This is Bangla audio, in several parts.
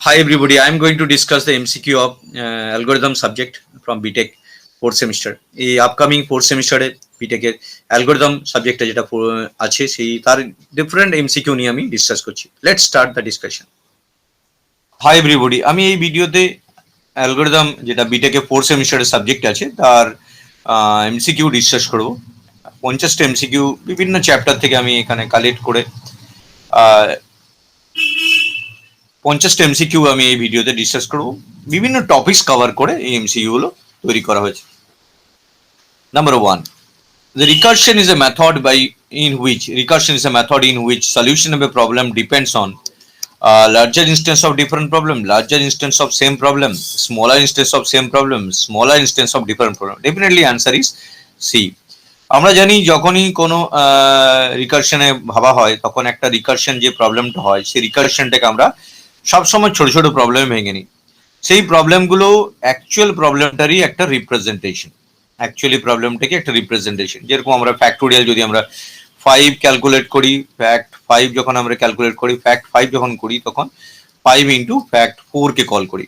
Hi everybody, I am going to discuss the MCQ of algorithm subject from BTech fourth semester. এই আপকামিং ফোর্থ সেমিস্টারে বিটেকের অ্যালগোরিদম সাবজেক্টটা যেটা আছে সেই তার ডিফারেন্ট এমসিকিউ নিয়ে আমি ডিসকাস করছি। Let's start the discussion. Hi everybody, আমি এই ভিডিওতে অ্যালগোরিদম যেটা বিটেকের ফোর্থ সেমিস্টারের সাবজেক্ট আছে তার এমসিকিউ ডিসকাস করব। 50টা এমসিকিউ বিভিন্ন চ্যাপ্টার থেকে আমি এখানে কালেক্ট করে 50টা এমসিকিউ আমি এই ভিডিওতে ডিসকাস করব। বিভিন্ন টপিকস কভার করে এই এমসিকিউ গুলো তৈরি করা হয়েছে। Number 1, the recursion is a method in which solution of a problem depends on larger instance of different problem, larger instance of same problem, smaller instance of same problem, smaller instance of different problem. Definitely answer is C. আমরা জানি যখনই কোনো রিকারশনে ভাবা হয় তখন একটা রিকারশন যে প্রবলেমটা হয় সেই রিকারশনটাকে আমরা সবসময় ছোট ছোট প্রবলেম ভেঙে নিই। সেই প্রবলেমগুলো অ্যাকচুয়াল প্রবলেমটারই একটা রিপ্রেজেন্টেশন। অ্যাকচুয়ালি প্রবলেমটাকে একটা রিপ্রেজেন্টেশন, যেরকম আমরা ফ্যাক্টোরিয়াল যদি আমরা 5 ক্যালকুলেট করি, ফ্যাক্ট 5 যখন আমরা ক্যালকুলেট করি, ফ্যাক্ট 5 যখন করি তখন 5 ইন্টু ফ্যাক্ট 4 কে কল করি।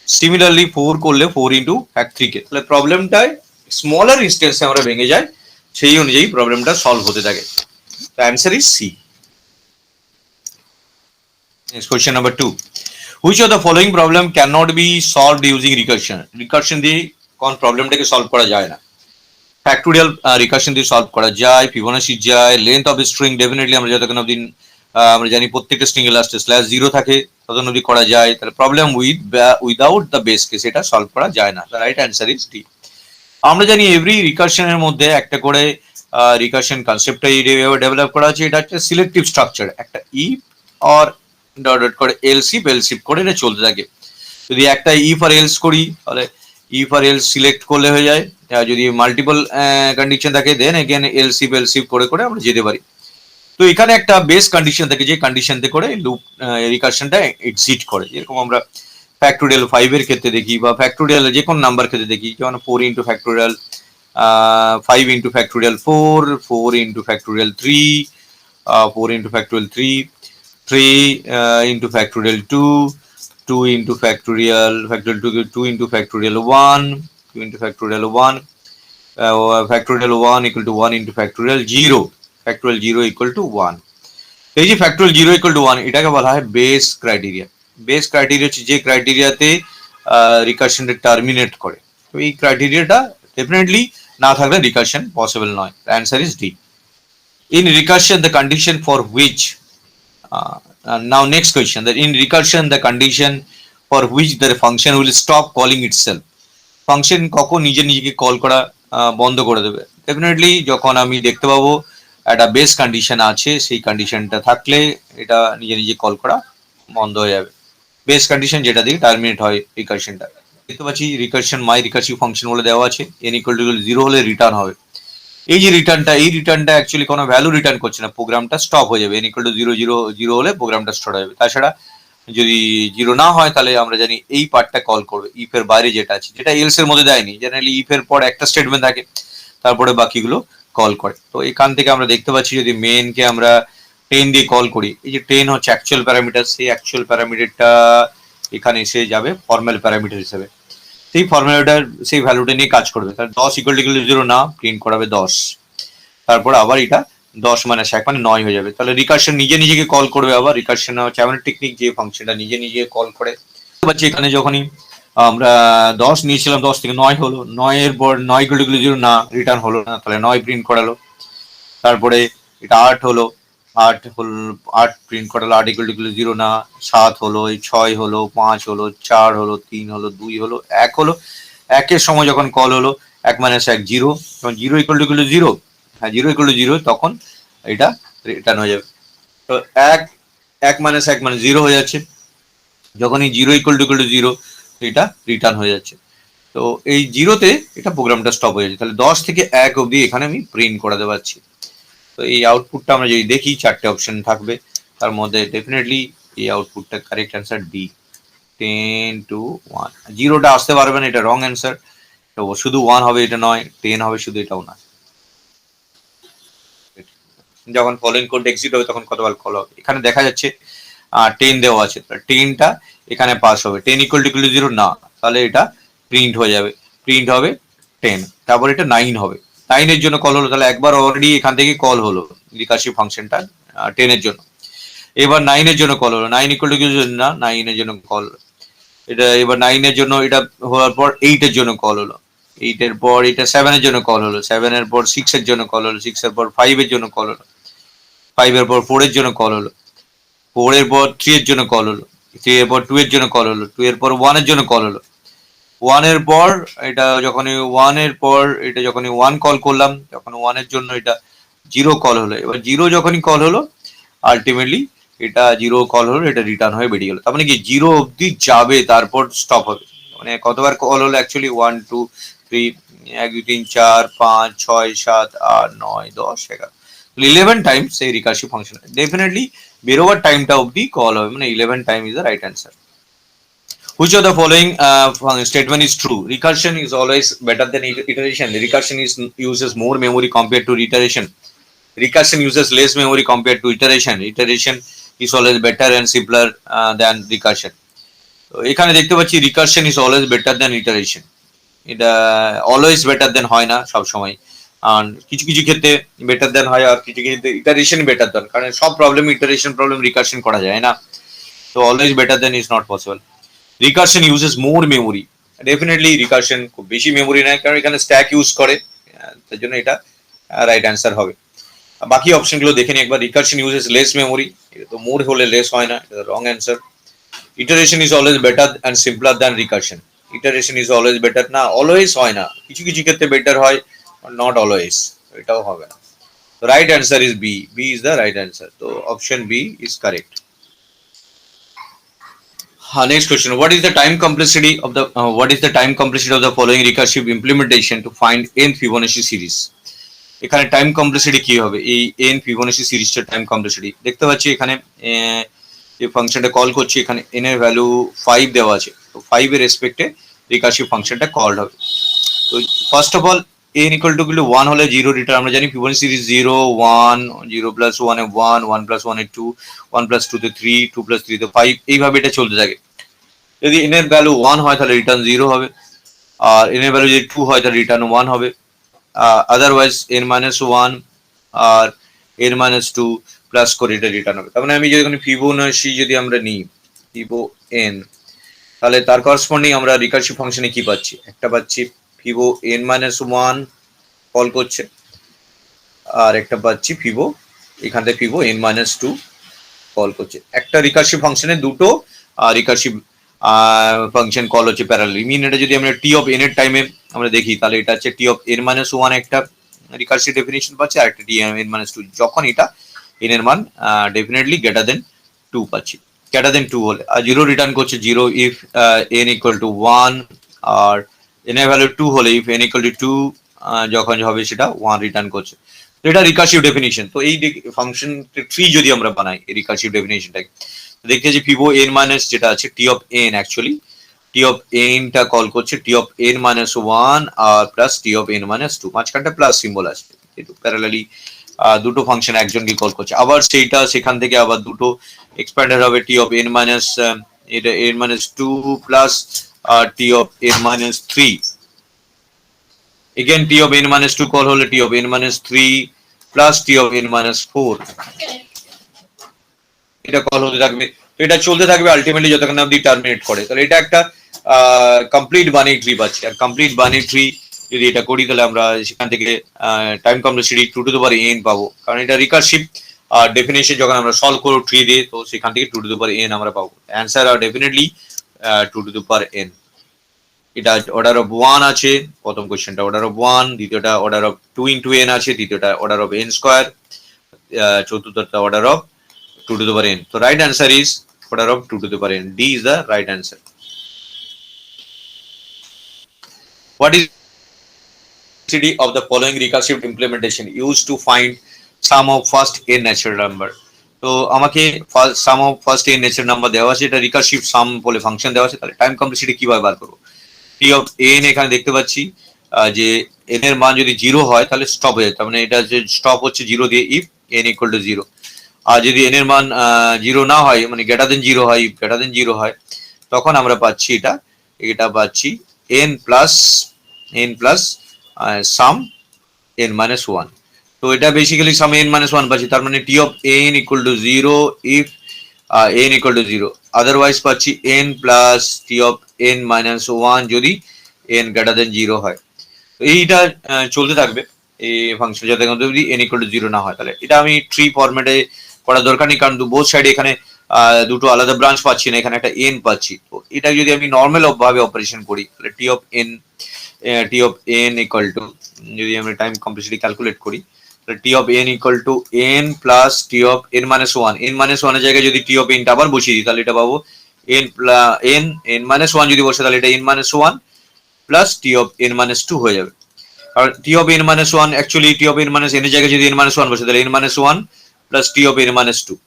সিমিলারলি 4 করলে 4 ইন্টু ফ্যাক্ট 3 কে, তাহলে প্রবলেমটায় স্মলার ইনস্টেন্সে আমরা ভেঙে যাই, সেই অনুযায়ী প্রবলেমটা সলভ হতে থাকে। The answer is C. Next question number 2. Which of the following problem cannot be solved using recursion? Recursion দিয়ে কোন প্রবলেমটাকে সলভ করা যায় না? ফ্যাক্টোরিয়াল রিকারশন দিয়ে সলভ করা যায়, ফিবোনাচি যায়, লেন্থ অফ স্ট্রিং ডেফিনেটলি আমরা যতক্ষণ অবধি আমরা জানি প্রত্যেকটা স্ট্রিং এর লাস্টে স্ল্যাশ 0 থাকে ততক্ষণ অবধি করা যায়। তাহলে problem without the base case এটা সলভ করা যায় না। The right answer is D. আমরা জানি এভরি রিকারশনের মধ্যে একটা করে রিকারশন কনসেপ্টটা ডেভেলপ করা আছে। এটা একটা সিলেক্টিভ স্ট্রাকচার, একটা ইফ অর ডট ডট করে এলসিপ করে এটা চলতে থাকে। যদি একটা ইফ আর এলস করি তাহলে ইফ আর এলস সিলেক্ট করলে হয়ে যায়। যদি মাল্টিপল কন্ডিশন থাকে দেন এগেন এলসিপ করে করে আমরা যেতে পারি। তো এখানে একটা বেস কন্ডিশন থাকে যে কন্ডিশনতে করে লুপ রিকারশনটা এক্সিট করে। যেরকম আমরা ফ্যাক্টোরিয়াল 5 এর ক্ষেত্রে দেখি বা ফ্যাক্টোরিয়াল যে কোনো নাম্বার ক্ষেত্রে দেখি, যেমন 4 into factorial 5 into factorial 4, 4 into factorial 3, 4 into factorial 3, 3 into factorial 2, 2 into factorial 2 into factorial 1, 2 into factorial 1, factorial 1 equal to 1 into factorial 0, factorial 0 equal to 1. এই যে factorial 0 equal to 1 এটাকে বলা হয় বেস ক্রাইটেরিয়া। বেস ক্রাইটেরিয়া হচ্ছে যে ক্রাইটেরিয়াতে রিকারশনটা টার্মিনেট করে। তো এই ক্রাইটেরিয়াটা ডেফিনেটলি না থাকলে রিকারশন পসিবল নয়। The answer is D. In recursion the condition for which now next question, that in recursion the condition for which the function will stop calling itself, function কখন নিজে নিজেকে কল করা বন্ধ করে দেবে? ডেফিনেটলি যখন আমি দেখতে পাবো একটা বেস কন্ডিশন আছে, সেই কন্ডিশনটা থাকলে এটা নিজে নিজে কল করা বন্ধ হয়ে যাবে। বেস কন্ডিশন যেটা দিয়ে টার্মিনেট হয় রিকারশনটা। দেখতে পাচ্ছি রিকারশন মাই রিকারসিভ ফাংশন বলে দেওয়া আছে, n equal to 0 হলে রিটার্ন হবে। এই যে রিটার্নটা অ্যাকচুয়ালি কোনো ভ্যালু রিটার্ন করছে না, প্রোগ্রামটা স্টপ হয়ে যাবে। n equal to 0 হলে প্রোগ্রামটা স্টপ হয়ে যাবে। তাছাড়া যদি 0 না হয় তাহলে আমরা জানি এই পার্টটা কল করবে ইফ এর বাইরে যেটা আছে, যেটা এলস এর মধ্যে দেয়নি। জেনারেলি ইফ এর পর একটা স্টেটমেন্ট থাকে, তারপরে বাকিগুলো কল করে। তো এখান থেকে আমরা দেখতে পাচ্ছি যদি মেনকে আমরা 10 দিয়ে কল করি, এই যে 10 হচ্ছে অ্যাকচুয়াল প্যারামিটার, সেই অ্যাকচুয়াল প্যারামিটারটা এখানে এসে যাবে ফর্মাল প্যারামিটার হিসেবে। সেই ফর্মুলাটার সেই ভ্যালুটা নিয়ে কাজ করবে। তাহলে 10 ইকুয়াল টু 0 না, প্রিন্ট করাবে 10। তারপর আবার এটা 10 মাইনাস 1 মানে 9 হয়ে যাবে। তাহলে রিকারশন নিজে নিজেকে কল করবে। আবার রিকারশন হচ্ছে এমন টেকনিক যে ফাংশনটা নিজে নিজে কল করে। পাচ্ছি এখানে যখনই আমরা 10 নিয়েছিলাম, 10 থেকে 9 হলো, 9 এর পর 9 ইকুয়াল টু 0 না, রিটার্ন হলো না, তাহলে 9 প্রিন্ট করালো। তারপরে এটা 8 হলো, 8 প্রিন্ট করালো, 8 ইকুয়াল টু 0 না, 7 হলো, 6 হলো, 5 হলো, 4 হলো, 3 হলো, 2 হলো, 1 হলো। 1 এর সময় যখন কল হলো 1 মাইনাস 1 0, যখন 0 ইকুয়াল টু 0, হ্যাঁ 0 ইকুয়াল টু 0 তখন এটা রিটার্ন হয়ে যাবে। তো 1 মাইনাস 1 মানে 0 হয়ে যাচ্ছে। যখনই 0 ইকুয়াল টু 0 এটা রিটার্ন হয়ে যাচ্ছে। তো এই 0তে এটা প্রোগ্রামটা স্টপ হয়ে যাচ্ছে। তাহলে 10 থেকে 1 অবধি এখানে আমি প্রিন্ট করাতে পারছি। তো এই আউটপুটটা আমরা যদি দেখি 4টে অপশন থাকবে, তার মধ্যে ডেফিনেটলি এই আউটপুটটা কারেক্ট অ্যান্সার ডি, 10 to 1। 0টা আসতে পারবে না, এটা রং অ্যান্সার। তো শুধু 1 হবে এটা নয়, 10 হবে শুধু এটাও না। যখন ফলোইং কোড এক্সিট হবে তখন কতবার কল হবে। এখানে দেখা যাচ্ছে 10 দেওয়া আছে, 10টা এখানে পাস হবে, 10 ইকুয়াল টু 0 না, তাহলে এটা প্রিন্ট হয়ে যাবে, প্রিন্ট হবে 10, তারপর এটা 9 হবে, 9 এর জন্য কল হলো, তাহলে একবার অলরেডি এখান থেকে কল হলো রিকার্সিভ ফাংশনটা 10 এর জন্য। এবার 9 এর জন্য কল হলো, 9 ইকুয়াল টু না, 9 এর জন্য কল, এটা এবার 9 এর জন্য এটা হওয়ার পর 8 এর জন্য কল হলো, 8 এর পর এটা 7 এর জন্য কল হলো, 7 এর পর 6 এর জন্য কল হলো, 6 এর পর 5 এর জন্য কল হলো, 5 এর পর 4 এর জন্য কল হলো, 4 এর পর 3 এর জন্য কল হলো, 3 এর পর 2 এর জন্য কল হলো, 2 এর পর 1 এর জন্য কল হলো, 1 এর পর এটা যখনই 1 এর পর এটা যখনই 1 কল করলাম, তখন 1 এর জন্য এটা 0 কল হলো, এবার 0 যখনই কল হলো আলটিমেটলি এটা 0 কল হলো, এটা রিটার্ন হয়ে বেরিয়ে গেল, তার মানে কি 0 অবধি যাবে তারপর স্টপ হবে, মানে কতবার কল হলো অ্যাকচুয়ালি 1 2 3 1 2 3 4 5 6 7 8 9 10 11, 11 টাইমস এই রিকার্সিভ ফাংশন, ডেফিনেটলি বেরোবার টাইমটা অবধি কল হবে, মানে 11 time is the right answer. Which of the following statement is true? Recursion is always better than iteration. Recursion uses more memory compared to iteration. Recursion uses less memory compared to iteration. Iteration is always better and simpler than recursion. তো এখানে দেখতে পাচ্ছি recursion is always better than iteration, এটা অলওয়েজ বেটার দ্যান হয় না সব সময়, আর কিছু কিছু ক্ষেত্রে বেটার দ্যান হয়, আর কিছু ক্ষেত্রে ইটারেশন বেটার দ্যান, কারণ সব প্রবলেম ইটারেশন প্রবলেম রিকারশন করা যায় না, তো always better than is not possible. Recursion uses more memory, definitely recursion খুব বেশি মেমোরি নেয়, কারণ এখানে স্ট্যাক ইউজ করে, তার জন্য এটা রাইট অ্যান্সার হবে। বাকি অপশনগুলো দেখে নিই একবার। রিকারশন ইউজেস লেস মেমোরি, এটা তো মোর হলে লেস হয় না, এটা wrong answer. Iteration is always better and simpler than recursion, iteration is always better না, অলওয়েজ হয় না, কিছু কিছু ক্ষেত্রে বেটার হয়, নট অলওয়েজ, এটাও হবে না। তো right answer is B, B is the right answer, তো option B is correct. Next question. What is the time complexity of the following recursive implementation to find n Fibonacci series? এখানে টাইম কমপ্লেক্সিটি কি হবে, এই n Fibonacci সিরিজটার টাইম কমপ্লেক্সিটি দেখতে পাচ্ছি এখানে, যে ফাংশনটা কল করছি এখানে n এর ভ্যালু 5 দেওয়া আছে, তো 5 এর রেসপেক্টে রিকার্সিভ ফাংশনটা কল হবে। তো first of all n equal to 1 হলে 0 রিটার্ন, আমরা জানি Fibonacci সিরিজ 0 1 0 প্লাস 1 এ 1 1 প্লাস 1 এ 2 1 প্লাস 2 তে 3 2 প্লাস 3 তে 5, এইভাবে এটা চলতে থাকে। যদি n এর ভ্যালু 1 হয় তাহলে রিটার্ন 0 হবে, আর n এর ভ্যালু যদি 2 হয় তাহলে রিটার্ন 1 হবে, আদারওয়াইজ n মাইনাস 1 আর n মাইনাস 2 প্লাস করে এটা রিটার্ন হবে। তার মানে আমি যদি ফিবোনাচি যদি আমরা নিই ফিবো n, তাহলে তার করসপন্ডিং আমরা রিকার্সিভ ফাংশনে কি পাচ্ছি, একটা পাচ্ছি ফিবো n মাইনাস 1 কল করছে, আর একটা পাচ্ছি ফিবো এখান থেকে ফিবো n মাইনাস 2 কল করছে। একটা রিকার্সিভ ফাংশনে দুটো রিকার্সিভ ফাংশন কল হচ্ছে প্যারালালি, মিন এটা যদি আমরা টি অফ n এর টাইমে আমরা দেখি, তাহলে এটা হচ্ছে টি অফ n মাইনাস 1 একটা রিকার্সিভ ডেফিনিশন পাচ্ছি, আর একটা টি n মাইনাস 2 যখন এটা n এর মান ডেফিনেটলি গ্রেটার দেন 2 পাচ্ছি, গ্রেটার দেন 2 হলে, আর 0 রিটার্ন করছে 0 ইফ n ইকুয়াল টু 1, আর n এর ভ্যালু 2 হলে ইফ n ইকুয়াল টু 2 যখন হবে সেটা 1 রিটার্ন করছে। তো এটা রিকার্সিভ ডেফিনিশন। তো এই ফাংশন ট্রি যদি আমরা বানাই এই রিকার্সিভ ডেফিনিশনটাকে, দেখতে যে ফিবো n মাইনাস যেটা আছে T of n, actually T of n টা কল করছে টি অফ n মাইনাস 1 আর plus T of n minus 2, মাঝখানটা প্লাস সিম্বল আছে, কিন্তু প্যারালালি দুটো ফাংশন একজনকে কল করছে, আবার সেইটা সেখান থেকে আবার দুটো এক্সপ্যান্ডার হবে টি অফ n মাইনাস এটা n minus 2 plus T of n minus 3, again t of n minus 2 call হলে t of n minus 3 plus t of n minus 4, এটা কল হতে থাকবে, তো এটা চলতে থাকবে আলটিমেটলি যতক্ষণ অবধি টার্মিনেট করে। তাহলে এটা একটা কমপ্লিট বানি ট্রি পাচ্ছি, আর কমপ্লিট বানি ট্রি যদি এটা করি তাহলে আমরা সেখান থেকে time complexity 2 to the power n পাবো, কারণ এটা রিকার্সিভ ডেফিনেশন যখন আমরা সলভ করব ট্রি দিয়ে, তো সেখান থেকে 2 টু দি পাওয়ার n আমরা পাবো, অ্যান্সার আর definitely 2 to the power n। এটা অর্ডার অফ 1 আছে, প্রথম কোশ্চেনটা অর্ডার অফ 1, দ্বিতীয়টা অর্ডার অফ 2 ইনটু n আছে, তৃতীয়টা অর্ডার অফ n স্কয়ার, চতুর্থটা order of 2 to the power n. So right answer is order of 2 to the power n. D is the right answer. What is CD of the following recursive implementation used to find sum of first n natural number? তো আমাকে sum of first n natural number দেওয়া আছে, এটা রিকার্সিভ সাম বলে ফাংশন দেওয়া আছে, তাহলে টাইম কমপ্লেক্সিটি কিভাবে বার করব? টি অফ n এখানে দেখতে পাচ্ছি যে n এর মান যদি 0 হয় তাহলে স্টপ হয়ে যায়, তার মানে এটা যে স্টপ হচ্ছে 0 দিয়ে ইফ n ইকুয়াল টু 0, আর যদি n এর মান 0 না হয়, মানে গ্রেটার দেন 0 হয়, গ্রেটার দেন 0 হয়, তখন আমরা পাচ্ছি এটা পাচ্ছি n প্লাস সাম n minus 1. তো এটা বেসিক্যালি সাম n minus 1 পাচ্ছি, তার মানে t of n equal to 0 if n equal to 0, otherwise পাচ্ছি n plus t of n minus 1 যদি n greater than 0 হয়। তো এইটা চলতে থাকবে এই ফাংশন যাতে যদি n equal to 0 না হয়। তাহলে এটা আমি ট্রি ফরম্যাটে করার দরকার নেই, কারণ বোথ সাইডে এখানে দুটো আলাদা ব্রাঞ্চ পাচ্ছি না, এখানে একটা n পাচ্ছি। তো এটা যদি আমি নর্মাল ভাবে অপারেশন করি তাহলে t of n equal to, যদি আমরা টাইম কমপ্লেক্সিটি ক্যালকুলেট করি তাহলে t of n equal to n plus t of n minus 1, n minus 1 এর জায়গায় যদি t of n টা আবার বসিয়ে দিই তাহলে এটা পাবো n minus 1 যদি বসে তাহলে এটা n minus 1 plus t of n minus 2 হয়ে যাবে। আর t of n minus 1 actually t of n minus n এর জায়গায় যদি n minus 1 বসে তাহলে n minus 1 plus t of n minus 2।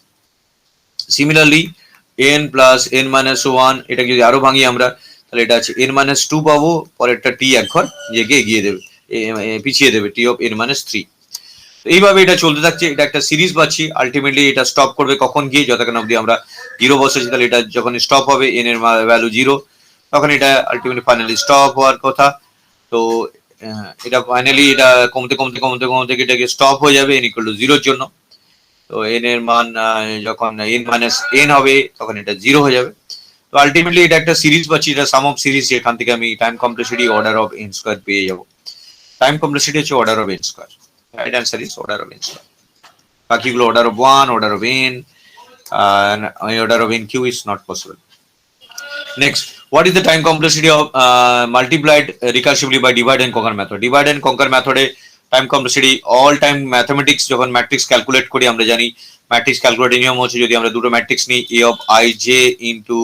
Similarly n plus n minus 1 এটা যদি আরো ভাঙি আমরা তাহলে এটা আছে n minus 2 পাবো, পরেরটা t এক ঘর এগিয়ে দেবে, পিছিয়ে দেবে t of n minus 3। এইভাবে এটা চলতে থাকছে, এটা একটা সিরিজ পাচ্ছি। আলটিমেটলি এটা স্টপ করবে কখন গিয়ে, যতক্ষণ অবধি আমরা 0 বসেছি, তাহলে এটা যখন স্টপ হবে n এর ভ্যালু 0, তখন এটা আলটিমেটলি ফাইনালি স্টপ হওয়ার কথা। তো এটা ফাইনালি এটা কমতে কমতে কমতে কমতে এটাকে স্টপ হয়ে যাবে n ইকুয়াল টু 0 এর জন্য। তো n এর মান যখন n মাইনাস n হবে তখন এটা 0 হয়ে যাবে। তো আলটিমেটলি এটা একটা সিরিজ পাচ্ছি, এটা সাম অফ সিরিজ, এখান থেকে আমি time complexity order of n square পেয়ে যাব। টাইম কমপ্লেক্সিটি হচ্ছে order of n square, right answer is order of n square. বাকিগুলো order of 1, order of n, and order of nq is not possible. Next, what is the time complexity of multiplied recursively by divide and conquer method? Divide and conquer method A time complexity all time mathematics যখন ম্যাট্রিক্স ক্যালকুলেট করি আমরা জানি ম্যাট্রিক্স ক্যালকুলেটের নিয়ম হচ্ছে যদি আমরা দুটো ম্যাট্রিক্স নিই a of i j into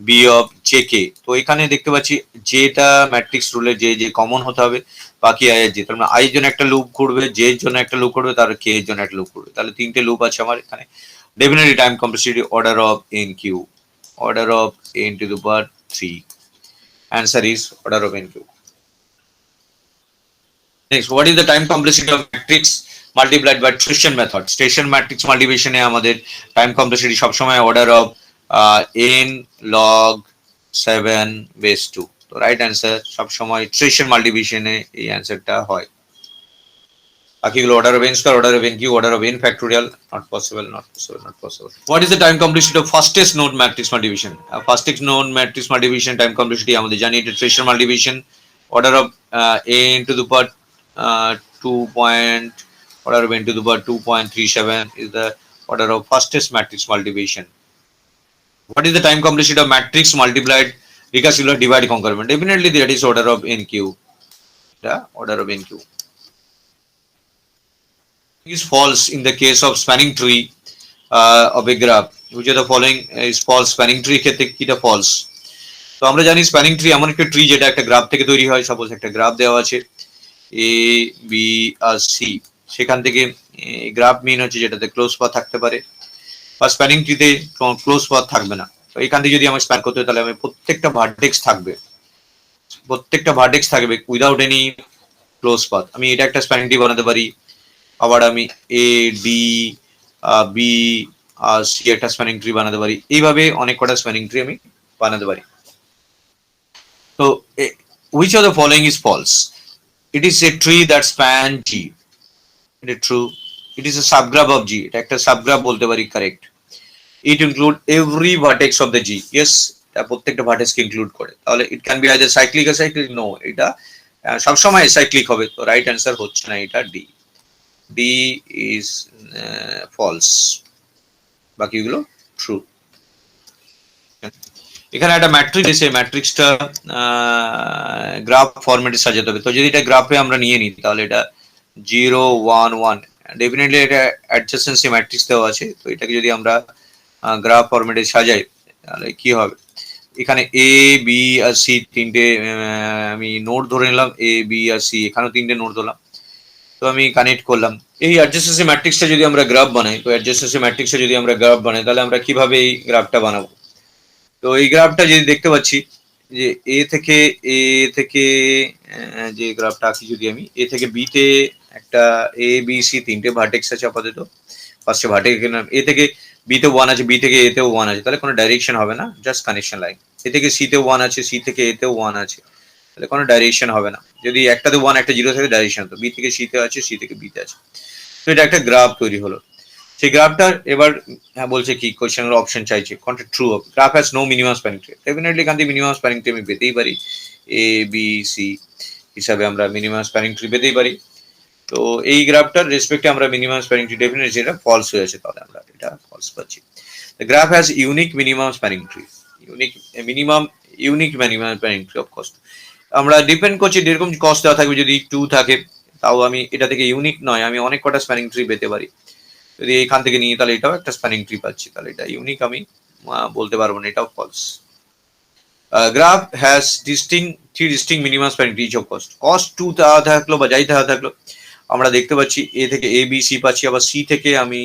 b of j k, তো এখানে দেখতে পাচ্ছি যেটা ম্যাট্রিক্স রুলে যে কমন হতে হবে বাকি i এর যে, তার মানে i এর জন্য একটা লুপ ঘুরবে, j এর জন্য একটা লুপ ঘুরবে, তার k এর জন্য একটা লুপ ঘুরবে, তাহলে তিনটে লুপ আছে আমার এখানে। Definitely time complexity order of nq, order of n to the power 3. Answer is order of nq. Next, what is the time complexity of matrix multiplied by Station method? Station matrix multiplication এ আমাদের time complexity সবসময় order of n log 7 base 2। তো রাইট অ্যান্সার সবসময় Station multiplication এ এই অ্যান্সারটা হয়। বাকিগুলো order of n square, order of nq, order of n factorial, not possible, not possible, not possible. What is the time complexity of fastest node matrix multiplication? Fastest node matrix multiplication time complexity আমাদের জানি এটা Station multiplication, order of n to the power order of n to the power 2.37 is the order of fastest matrix multiplication. What is the time complexity of matrix multiplied recursively divide conquer? Definitely that is order of nq, the order of nq. Is false in the case of spanning tree of a graph. Which of the following is false? Spanning tree ক্ষেত্রে কিটা false? তো আমরা জানি স্প্যানিং ট্রি এমন একটা ট্রি যেটা একটা গ্রাফ থেকে তৈরি হয়। সাপোজ একটা গ্রাফ দেওয়া আছে এ বি আর সি, সেখান থেকে গ্রাফ মিন হচ্ছে যেটাতে ক্লোজ পাথ থাকতে পারে, বা স্প্যানিং ট্রিতে ক্লোজ পাথ থাকবে না। তো এখান থেকে যদি আমি স্প্যান করতে হয় তাহলে আমি প্রত্যেকটা ভার্টেক্স থাকবে উইদাউট এনি ক্লোজ পাথ। আমি এটা একটা স্প্যানিং ট্রি বানাতে পারি, আবার আমি এ ডি বি আর সি একটা স্প্যানিং ট্রি বানাতে পারি, এইভাবে অনেক কটা স্প্যানিং ট্রি আমি বানাতে পারি। তো which of the following is false? It is a tree that span G. It is true. It is a subgraph of G. এটা একটা সাবগ্রাফ বলতে পারি, correct. It include every vertex of the G. Yes, এটা প্রত্যেকটা ভার্টেক্সকে ইনক্লুড করে। তাহলে it can be either cyclic or cyclic. No, এটা সবসময় সাইক্লিক হবে। তো রাইট অ্যান্সার হচ্ছে না, এটা ডি। D is false. বাকিগুলো ট্রু। এখানে একটা ম্যাট্রিক্স এসে ম্যাট্রিক্সটা গ্রাফ ফরম্যাটে সাজাতে হবে। তো যদি এটা গ্রাফে আমরা নিয়ে নিই তাহলে এটা 0 1 1, ডেফিনেটলি এটা অ্যাডজাসেন্সি ম্যাট্রিক্স দেওয়া আছে। তো এটাকে যদি আমরা গ্রাফ ফরম্যাটে সাজাই তাহলে কি হবে, এখানে এ বি আর সি তিনটে আমি নোড ধরে নিলাম, এ বি আর সি এখানেও তিনটে নোড ধরলাম। তো আমি কানেক্ট করলাম। এই অ্যাডজাসেন্সি ম্যাট্রিক্সটা যদি আমরা গ্রাফ বানাই, তো অ্যাডজাসেন্সি ম্যাট্রিক্সটা যদি আমরা গ্রাফ বানাই তাহলে আমরা কিভাবে এই গ্রাফটা বানাবো? তো এই গ্রাফটা যদি দেখতে পাচ্ছি যে এ থেকে যে গ্রাফটা আঁকি, যদি আমি এ থেকে বি তে একটা এ বি সি তিনটে ভার্টেক্স আছে আপাতত, ফার্স্টে ভার্টিক্যাল এ থেকে বি তে 1 আছে, বি থেকে এ তেও 1 আছে, তাহলে কোনো ডাইরেকশন হবে না, জাস্ট কানেকশন লাইন। এ থেকে সি তে 1 আছে, সি থেকে এ তেও 1 আছে, তাহলে কোনো ডাইরেকশন হবে না। যদি একটাতে 1 একটা 0 থাকে ডাইরেকশন হতো, বি থেকে সি তে আছে, সি থেকে বি তে আছে। তো এটা একটা গ্রাফ তৈরি হলো। সেই গ্রাফটার এবার হ্যাঁ বলছে কি কোশ্চেনের অপশন চাইছে, কোনটা ট্রু হবে। Graph has no minimum spanning tree, definitely এখান থেকে মিনিমাম স্প্যানিং ট্রি আমি পেতেই পারি, এ বি সি হিসাবে আমরা মিনিমাম স্প্যানিং ট্রি পেতেই পারি। তো এই গ্রাফটার রেসপেক্টে আমরা মিনিমাম স্প্যানিং ট্রি ডেফিনেটলি যেটা ফলস হয়েছে, তাহলে আমরা এটা ফলস পাচ্ছি। The graph has unique minimum spanning tree, unique minimum spanning tree of cost. আমরা ডিপেন্ড করছি যেরকম কস্ট দেওয়া থাকবে, যদি 2 থাকে তাও আমি এটা থেকে ইউনিক নয়, আমি অনেক কটা স্প্যানিং ট্রি পেতে পারি। যদি এখান থেকে নিয়ে তাহলে এটাও একটা স্প্যানিং ট্রি পাচ্ছি, তাহলে এটা ইউনিক আমি বলতে পারবো না, এটাও false. Graph has three distinct minimum spanning tree of cost. Cost 2 দেওয়া থাকলো বা যাই দেওয়া থাকলো, আমরা দেখতে পাচ্ছি এ থেকে এ বি সি পাচ্ছি, আবার সি থেকে আমি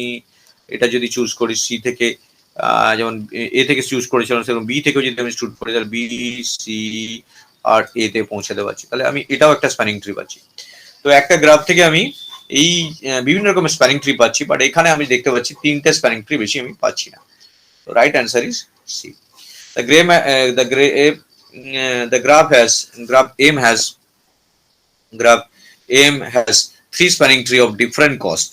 এটা যদি চুজ করি, সি থেকে যেমন এ থেকে চুজ করেছিলাম সেরকম বি থেকেও যদি আমি চুজ করি, তাহলে বি সি আর এ তে পৌঁছাতে পারছি, তাহলে আমি এটাও একটা স্প্যানিং ট্রি পাচ্ছি। তো একটা গ্রাফ থেকে আমি এই বিভিন্ন রকমের স্প্যানিং ট্রি পাচ্ছি, বাট এখানে আমি দেখতে পাচ্ছি 3টে স্প্যানিং ট্রি বেশি আমি পাচ্ছি না। তো right answer is C. The gray ma- the gray the graph aim has 3 spanning tree of different cost.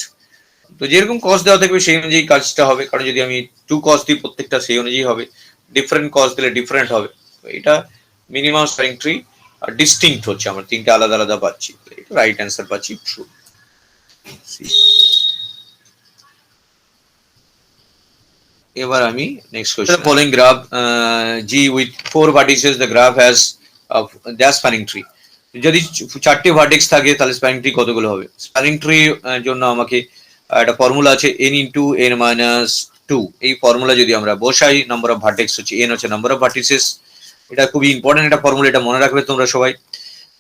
তো যেরকম কস্ট দেওয়া থাকবে সেই অনুযায়ী কাজটা হবে, কারণ যদি আমি 2 কস্ট দিই প্রত্যেকটা সেই অনুযায়ী হবে, ডিফারেন্ট কস্ট দিলে ডিফারেন্ট হবে। তো এটা মিনিমাম স্প্যানিং ট্রি আর ডিস্টিংক্ট হচ্ছে, আমরা 3টে আলাদা আলাদা পাচ্ছি, এটা রাইট অ্যান্সার পাচ্ছি, ট্রু। এবার আমি next question, following graph G with 4 vertices the graph has the spanning tree. যদি 4টে ভার্টেক্স থাকে তাহলে স্প্যানিং ট্রি কতগুলো হবে? স্প্যানিং ট্রি জন্য আমাকে একটা ফর্মুলা আছে n ইন্টু n মাইনাস 2। এই ফর্মুলা যদি আমরা বসাই, নাম্বার অফ ভার্টেক্স হচ্ছে n হচ্ছে নাম্বার অফ ভার্টিসেস, এটা খুবই ইম্পর্টেন্ট একটা ফর্মুলা, এটা মনে রাখবে তোমরা সবাই।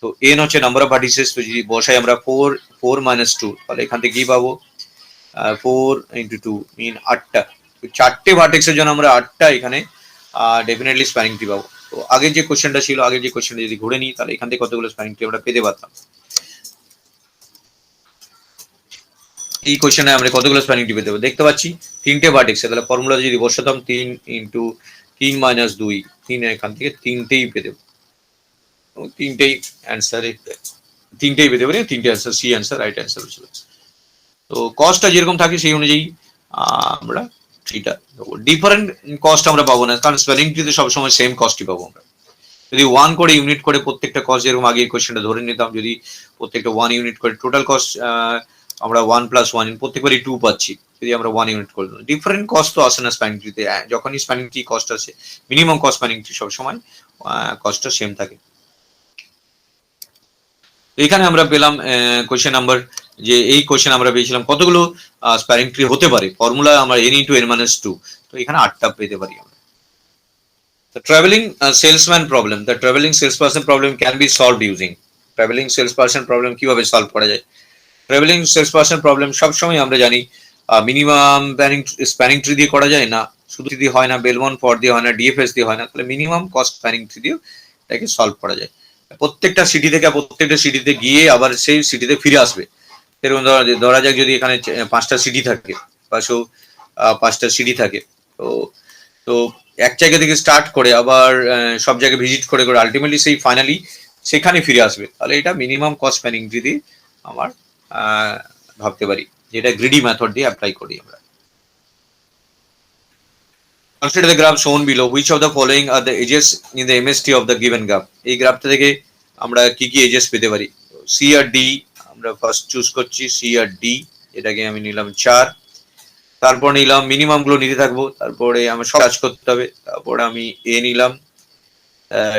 তো n হচ্ছে নাম্বার অফ ভার্টিসেস, তো যদি বসাই আমরা 4 মাইনাস 2, তাহলে এখান থেকে কি পাবো? 4 ইন্টু 2 মিন 8টা। 4টে ভার্টেক্সের জন্য আমরা 8টা এখানে ডেফিনেটলি স্প্যানিং ট্রি পাবো। তো আগের যে কোশ্চেনটা ছিল, আগের যে কোশ্চেনটা যদি ঘুরে নিই, তাহলে এখান থেকে কতগুলো স্প্যানিং ট্রি আমরা পেতে পারতাম। এই কোশ্চেনে আমরা কতগুলো স্প্যানিং ট্রি পেতে পারবো, দেখতে পাচ্ছি 3টে ভার্টেক্সে, তাহলে ফর্মুলা যদি বসাতাম 3 ইন্টু 3 মাইনাস 2, 3 এখান থেকে 3টেই পেতে পারবো, 3টেই অ্যান্সার, 3টেই পেতে পারি, 3টে answer, C answer, right answer ছিল। তো কস্টটা যেরকম থাকে সেই অনুযায়ী আমরা ট্রিটা ডিফারেন্ট কস্ট আমরা পাবো না, কারণ স্পেলিং ট্রিতে সবসময় সেম কস্টই পাবো আমরা। যদি 1 করে ইউনিট করে প্রত্যেকটা কস্ট, যেরকম আগে কোশ্চেনটা ধরে নিতাম, যদি প্রত্যেকটা 1 ইউনিট করে টোটাল কস্ট আমরা 1 প্লাস 1 প্রত্যেকবারই 2 পাচ্ছি, যদি আমরা 1 ইউনিট করে দিই। ডিফারেন্ট কস্ট তো আসে না স্প্যানিং ট্রিতে, যখনই স্প্যানিং ট্রি কস্ট আসে মিনিমাম কস্ট স্প্যানিং ট্রি সবসময় কস্টটা সেম থাকে। এখানে আমরা পেলাম কোশ্চেন নাম্বার, যে এই কোশ্চেন আমরা পেয়েছিলাম কতগুলো স্প্যানিং ট্রি হতে পারে, ফর্মুলা আমরা n ইন্টু n মাইনাস 2, তো এখানে 8টা পেতে পারি আমরা। The traveling salesman problem, the traveling salesperson problem can be solved using, traveling salesperson problem কিভাবে সলভ করা যায়? ট্রাভেলিং সেলসপারসন প্রবলেম সবসময় আমরা জানি মিনিমাম স্প্যানিং ট্রি দিয়ে করা যায় না, শুধু দিয়ে হয় না, বেলবন ফর দিয়ে হয় না, ডিএফএস দিয়ে হয় না, তাহলে মিনিমাম কস্ট স্প্যানিং ট্রি দিয়ে এটাকে সলভ করা যায়। প্রত্যেকটা সিটি থেকে প্রত্যেকটা সিটিতে গিয়ে আবার সেই সিটিতে ফিরে আসবে। এরকম ধরা যাক যদি এখানে 5টা সিটি থাকে, পাশেও 5টা সিটি থাকে, তো তো এক জায়গা থেকে স্টার্ট করে আবার সব জায়গায় ভিজিট করে করে আলটিমেটলি সেই ফাইনালি সেখানে ফিরে আসবে, তাহলে এটা মিনিমাম কস্ট স্প্যানিং ট্রি দিয়ে আমার ভাবতে পারি, যেটা গ্রিডি মেথড দিয়ে অ্যাপ্লাই করি আমরা। Consider the graph shown below. Which of the following are the edges in the MST of the given graph? এই গ্রাফটা থেকে আমরা কি কি এজেস পেতে পারি? সি আর ডি আমরা ফার্স্ট চুজ করছি, সি আর ডি, এটাকে আমি নিলাম 4, তারপর নিলাম মিনিমাম গুলো নিতে থাকবো, তারপরে আমার সব কাজ করতে হবে, তারপরে আমি এ নিলাম,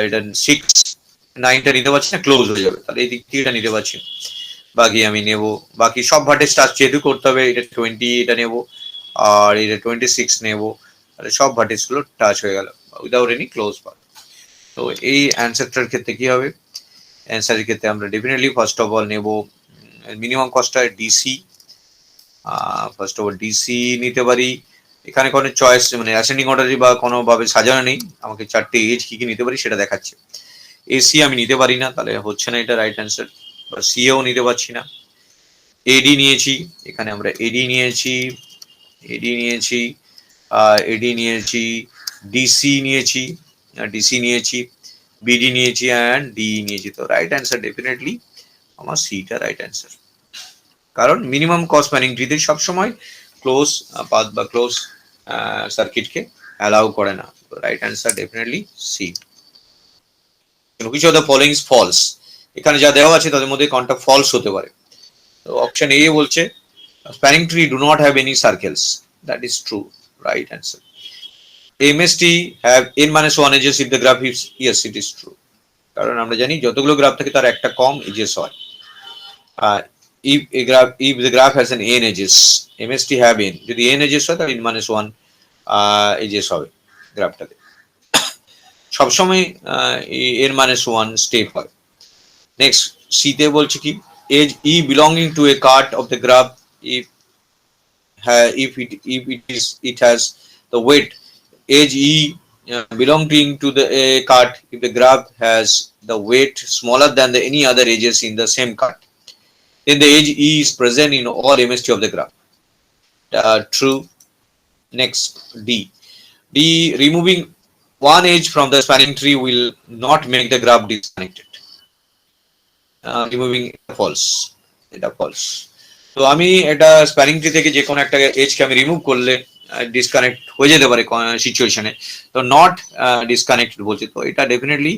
এটা 6, 9টা নিতে পারছি না, ক্লোজ হয়ে যাবে, তাহলে এই দিক থেকে এটা নিতে পারছি না, বাকি আমি নেব, বাকি সব ভার্টেক্স টাচ যেহেতু করতে হবে, এটা 20 এটা নেব, আর এটা 26 নেব, তাহলে সব ভার্টেক্স গুলো টাচ হয়ে গেল উইদাউট এনি ক্লোজ পাথ। তো এই অ্যান্সারটার ক্ষেত্রে কি হবে? অ্যান্সারের ক্ষেত্রে আমরা ডেফিনেটলি ফার্স্ট অফ অল নেব মিনিমাম কস্টটা DC, first of all DC নিতে পারি। এখানে কোনো চয়েস মানে অ্যাসেন্ডিং অর্ডারে বা কোনোভাবে সাজানো নেই, আমাকে 4টে এজ কি কি নিতে পারি সেটা দেখাচ্ছে। এসি আমি নিতে পারি না, তাহলে হচ্ছে না এটা রাইট অ্যান্সার, সিএও নিতে পারছি না। এডি নিয়েছি, এখানে আমরা এডি নিয়েছি, এডি নিয়েছি, এডি নিয়েছি, ডিসি নিয়েছি, ডিসি নিয়েছি, বিডি নিয়েছি অ্যান্ড ডি নিয়েছি। তো রাইট অ্যান্সার ডেফিনেটলি আমার সিটা রাইট অ্যান্সার, কারণ মিনিমাম কস্ট স্প্যানিং ট্রিতে সবসময় ক্লোজ পাথ বা ক্লোজ সার্কিটকে অ্যালাউ করে না। তো right answer definitely C. Which of the following is false, এখানে যা দেওয়া আছে তাদের মধ্যে কোনটা ফলস হতে পারে। তো অপশন এ বলছে spanning tree do not have any circles, that is true, right answer. MST have n minus 1 edges if the graph is, yes it is true, কারণ আমরা জানি যতগুলো গ্রাফ থাকে তার একটা কম এজেস হয়। if the graph has an n edges, MST have n, যদি n edges হয় তাহলে n minus 1 এজেস হবে গ্রাফটাতে, সবসময় n minus 1 স্টেপ হয়। নেক্সট সিতে বলছে কি edge E belonging to a cut of the graph if it has the weight edge E belonging to the cart if the graph has the weight smaller than the any other edges in the same cart, then the edge E is present in all MST of the graph. True. Next D removing one edge from the spanning tree will not make the graph disconnected. Removing false, এটা false. তো আমি এটা স্প্যানিং ট্রি থেকে যে কোনো একটা এজকে আমি রিমুভ করলে ডিসকানেক্ট হয়ে যেতে পারে সিচুয়েশনে, তো নট ডিসকানেক্টেড বলছে, তো এটা ডেফিনেটলি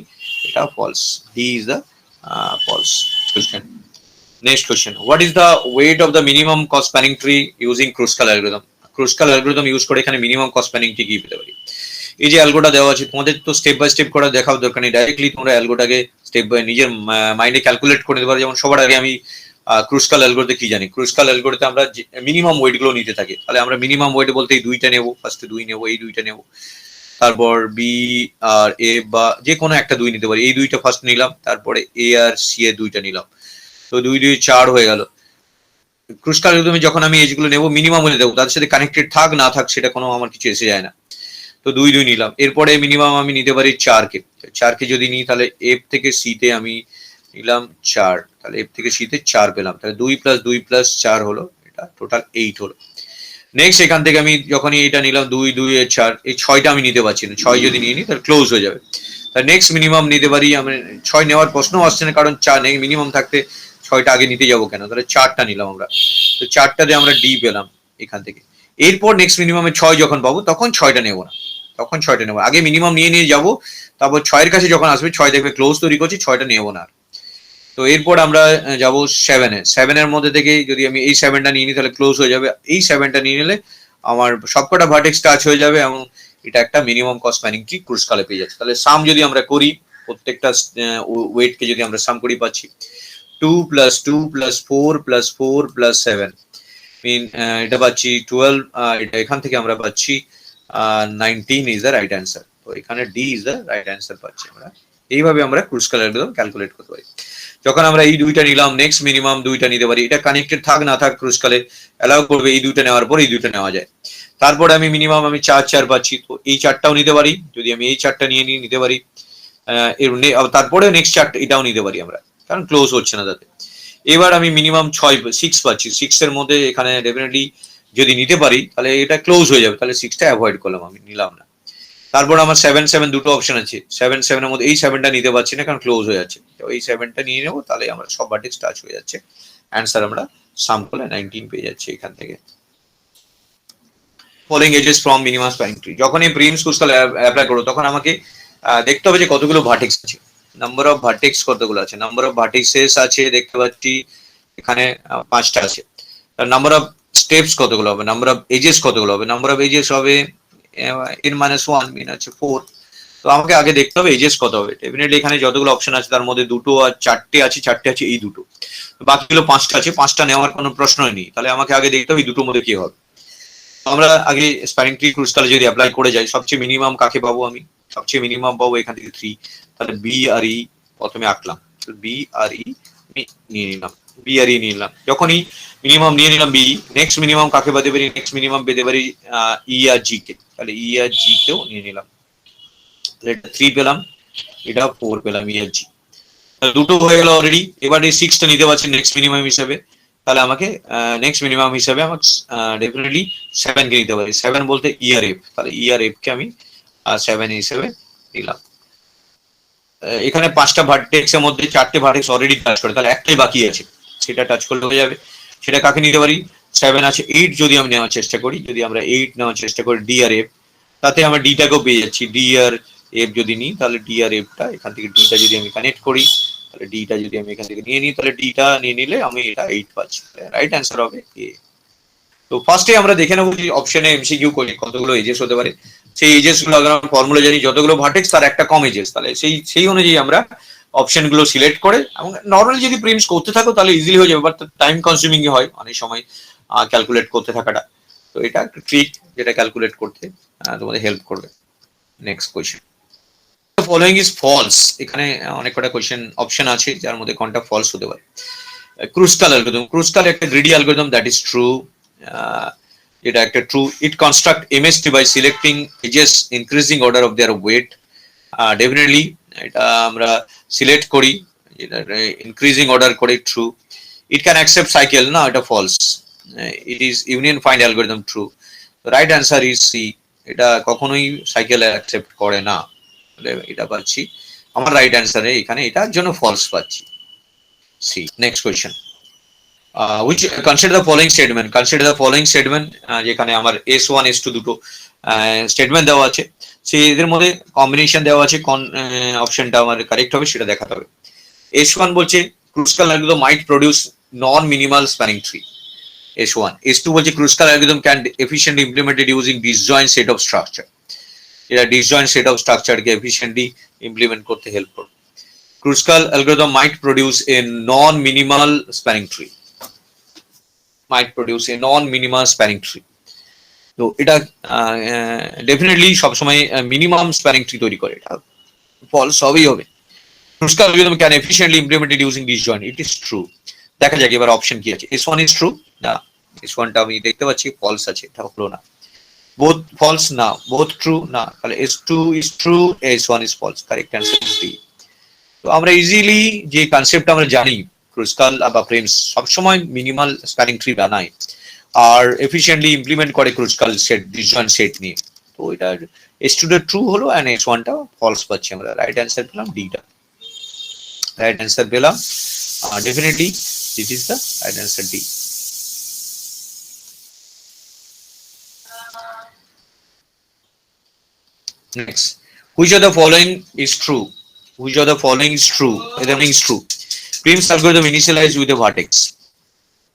এটা false, D is the false question. Next question, what is the weight of the minimum cost spanning tree using Kruskal algorithm. Kruskal algorithm use করে এখানে মিনিমাম কস্ট স্প্যানিং ট্রি কি পেতে পারি। এই যে অ্যালগোটা দেওয়া আছে তোমাদের তো স্টেপ বাই স্টেপ করা দেখাও দরকার নেই, ডাইরেক্টলি তোমরা অ্যালগোটাকে স্টেপ বাই নিজের মাইন্ডে ক্যালকুলেট করে নিতে পারো। যেমন সবার আগে আমি ক্রুস্কাল অ্যালগোরিতে কি জানি, ক্রুস্কাল অ্যালগোরিতে আমরা মিনিমাম ওয়েট গুলো নিতে থাকি, তাহলে আমরা মিনিমাম ওয়েট বলতে এই দুইটা নেবো, ফার্স্টে দুই নেবো, এই দুইটা নেবো, তারপর বি আর এ বা যে কোনো একটা দুই নিতে পারি, এই দুইটা ফার্স্ট নিলাম, তারপরে এ আর সি এর দুইটা নিলাম, তো দুই দুই 4 হয়ে গেল। ক্রুস্কাল অ্যালগরিদমে যখন আমি এজগুলো নেবো মিনিমাম হলে দেবো, তাদের সাথে কানেক্টেড থাক না থাক সেটা কোনো আমার কিছু এসে যায় না, তো দুই দুই নিলাম। এরপরে মিনিমাম আমি নিতে পারি 4কে, 4কে যদি নিই তাহলে এফ থেকে সিতে আমি নিলাম 4, তাহলে এফ থেকে সিতে 4 পেলাম, তাহলে 2 + 2 + 4 হলো, এটা টোটাল 8 হলো। নেক্সট এখান থেকে আমি যখনই এইটা নিলাম 2 2 এর 4, এই 6টা আমি নিতে পারছি না, 6 যদি নিয়ে নিই তাহলে ক্লোজ হয়ে যাবে, তাহলে নেক্সট মিনিমাম নিতে পারি আমি 6 নেওয়ার প্রশ্ন আসছে না, কারণ 4 নেই, মিনিমাম থাকতে 6টা আগে নিতে যাবো কেন, তাহলে 4টা নিলাম আমরা, তো 4টাতে আমরা ডি পেলাম এখান থেকে। এরপর নেক্সট মিনিমামে 6 যখন পাবো তখন 6টা নেবো না, তখন 6টা নেবো, আগে মিনিমাম নিয়ে নিয়ে যাবো, তারপর 6 এর কাছে যখন আসবে 6 দেখবে ক্লোজ তৈরি করছি, 6টা নেবো না। তো এরপর আমরা যাবো 7-এ, 7-এর মধ্যে থেকে যদি আমি এই 7টা নিয়ে নিই তাহলে ক্লোজ হয়ে যাবে, এই 7টা নিয়ে নিলে আমার সবকটা ভার্টেক্স টাচ হয়ে যাবে এবং এটা একটা মিনিমাম কস্ট স্প্যানিং ট্রি ক্রুস্কালে পেয়ে যাচ্ছে। তাহলে সাম যদি আমরা করি প্রত্যেকটা ওয়েটকে যদি আমরা সাম করি পাচ্ছি 2 + 2 + 4 + 4 + 7 মিন এটা পাচ্ছি 12, এটা এখান থেকে আমরা পাচ্ছি 19 ইজ দ্য রাইট অ্যান্সার, তো এখানে D is the right answer পাচ্ছি আমরা। এইভাবে আমরা ক্রুস্কাল অ্যালগরিদম ক্যালকুলেট করতে পারি। যখন আমরা এই দুইটা নিলাম নেক্সট মিনিমাম দুইটা নিতে পারি, এটা কানেক্টেড থাক না থাক ক্রুস্কালে অ্যালাউ করবে এই দুইটা নেওয়ার পর এই দুইটা নেওয়া যায়। তারপরে আমি মিনিমাম আমি 4 পাচ্ছি, তো এই 4টাও নিতে পারি, যদি আমি এই 4টা নিয়ে নিতে পারি, তারপরে নেক্সট 4 এটাও নিতে পারি আমরা, কারণ ক্লোজ হচ্ছে না তাতে। এবার আমি মিনিমাম 6 পাচ্ছি, 6 এর মধ্যে এখানে ডেফিনেটলি যদি নিতে পারি তাহলে এটা ক্লোজ হয়ে যাবে, তাহলে 6টা অ্যাভয়েড করলাম, আমি নিলাম না। তারপর আমার 7 7 দুটো অপশন আছে, 7 7 এর মধ্যে এই 7টা নিতে পারছি না কারণ ক্লোজ হয়ে যাচ্ছে, তো এই 7টা নিয়ে নেবো, তাহলে আমরা সব ভার্টেক্স টাচ হয়ে যাচ্ছে, অ্যান্সার আমরা সাম করলে 19 পেয়ে যাচ্ছি এখান থেকে। Following edges from minimum spanning tree, যখন এই প্রিমস ক্রুস্কাল অ্যাপ্লাই করবো তখন আমাকে দেখতে হবে যে কতগুলো ভার্টেক্স আছে, নাম্বার অফ ভার্টেক্স কতগুলো আছে, নাম্বার অফ ভার্টেক্সেস আছে দেখতে পাচ্ছি এখানে 5টা আছে, নাম্বার অফ স্টেপস কতগুলো হবে, নাম্বার অফ এজেস কতগুলো হবে, নাম্বার অফ এজেস হবে n-1 মিন আছে 4, তো আমাকে আগে দেখতে হবে এজেস কত হবে। ডেফিনেটলি এখানে যতগুলো অপশন আছে তার মধ্যে দুটো আর 4টে আছে, 4টে আছে এই দুটো, বাকিগুলো 5টা আছে, 5টা নেওয়ার কোনো প্রশ্নই নেই, তাহলে আমাকে আগে দেখতে হবে এই দুটোর মধ্যে কি হবে। আমরা আগে স্প্যানিং ট্রি ক্রুস্কালে যদি অ্যাপ্লাই করে যাই সবচেয়ে মিনিমাম কাকে পাবো, আমি সবচেয়ে মিনিমাম পাবো এখান থেকে 3, তাহলে বি আর ই প্রথমে আঁকলাম, বি আর ই নিয়ে নিলাম, বি আর ই নিয়ে নিলাম, যখনই মিনিমাম নিয়ে নিলাম বি, নেক্সট মিনিমাম কাকে পেতে পারি, নেক্সট মিনিমাম পেতে পারি ই আর জি কে, তাহলে ই আর জি কেও নিয়ে নিলাম, তাহলে এটা 3 পেলাম, এটা 4 পেলাম ই আর জি, দুটো হয়ে গেল অলরেডি। এবার এই 6টা নিতে পারছি নেক্সট মিনিমাম হিসেবে, তাহলে আমাকে নেক্সট মিনিমাম হিসাবে আমাকে ডেফিনেটলি 7 কে নিতে পারি। 7 বলতে ERF, তাহলে ERF কে আমি 7 হিসেবে নিলাম। এখানে 5টা ভার্টেক্সের মধ্যে 4টে ভার্টেক্স অলরেডি টাচ করে, তাহলে একটাই বাকি আছে, সেটা টাচ করলে হয়ে যাবে। সেটা কাকে নিতে পারি? 7 আছে, 8 যদি আমি নেওয়ার চেষ্টা করি, যদি আমরা 8 নেওয়ার চেষ্টা করি DRF, তাতে আমরা ডিটাকেও পেয়ে যাচ্ছি। DRF যদি নিই তাহলে DRFটা এখান থেকে ডিটা যদি আমি কানেক্ট করি, তাহলে ডিটা যদি আমি এখান থেকে নিয়ে নিই, তাহলে ডিটা নিয়ে নিলে আমি এটা 8 পাচ্ছি। রাইট অ্যান্সার হবে এ। তো ফার্স্টে আমরা দেখে নেবো যে অপশনে MCQ করি কতগুলো এজেস হতে পারে। সেই এজেস গুলো আমরা ফর্মুলা জানি, যতগুলো ভার্টেক্স তার একটা কম এজেস, তাহলে সেই অনুযায়ী আমরা অপশন গুলো সিলেক্ট করে, এবং নর্মালি যদি প্রিন্টস করতে থাকো তাহলে ইজিলি হয়ে যাবে, বাট টাইম কনজিউমিং হয় অনেক সময় ক্যালকুলেট করতে থাকাটা। তো এটা একটা ট্রিক যেটা ক্যালকুলেট করতে তোমাদের হেল্প করবে। Next question, following is false. এখানে অনেক কটা কোয়েশ্চেন অপশন আছে যার মধ্যে কোনটা ফলস হতে পারে। ক্রুস্কাল অ্যালগরিদম, ক্রুস্কাল একটা greedy algorithm, that is true. এটা একটা true. It construct MST by selecting edges increasing order of their weight. Definitely এটা আমরা সিলেক্ট করি, এটা ইনক্রিজিং অর্ডার করে, true. It can accept cycle, না এটা false. It is union find algorithm, true. Right answer is C, এটা কখনোই সাইকেল অ্যাকসেপ্ট করে না, এটা পাচ্ছি আমার রাইট অ্যান্সারে। এখানে এটার জন্য ফলস পাচ্ছি, C. Next question, which consider the following statement, consider the following statement, যেখানে আমার S1 S2 দুটো স্টেটমেন্ট দেওয়া আছে, সেই এদের মধ্যে কম্বিনেশন দেওয়া আছে, কোন অপশনটা আমার কারেক্ট হবে সেটা দেখাতে হবে। S1 বলছে Kruskal algorithm might produce non minimal spanning tree, S1। S2 বলছে Kruskal algorithm can efficiently implemented using disjoint set of structure, এটা ডিসজয়েন্ট সেট অফ স্ট্রাকচারকে এফিশিয়েন্টলি ইমপ্লিমেন্ট করতে হেল্প করবে। Kruskal algorithm might produce a non minimal spanning tree, might produce a non-minimal spanning tree. তো এটা ডেফিনেটলি সবসময় মিনিমাম স্প্যানিং ট্রি তৈরি করে, এটা ফলস হবেই হবে। Kruskal algorithm can efficiently implemented using disjoint, it is true. দেখা যাক এবার অপশন কি আছে। S1 ইজ ট্রু, না S1টা আমি দেখতে পাচ্ছি ফলস আছে, এটা হলো না। বোথ ফলস, না বোথ ট্রু, না তাহলে S2 is true, S1 is false, correct answer is D. তো আমরা ইজিলি যে কনসেপ্ট আমরা জানি, ক্রুস্কাল বা প্রেমস সবসময় মিনিমাল স্প্যানিং ট্রি বানায় আর এফিশিয়েন্টলি ইমপ্লিমেন্ট করে ক্রুস্কাল সেট, ডিসজয়েন্ট সেট নিয়ে। তো এটা S2 ট্রু হলো এন্ড S1টা ফলস পাচ্ছি আমরা। রাইট অ্যান্সার পেলাম ডিটা, রাইট অ্যান্সার পেলাম definitely this is the right answer D. Next, which of the following is true, which of the following is true, everything is true. Prim's algorithm initialized with a vertex,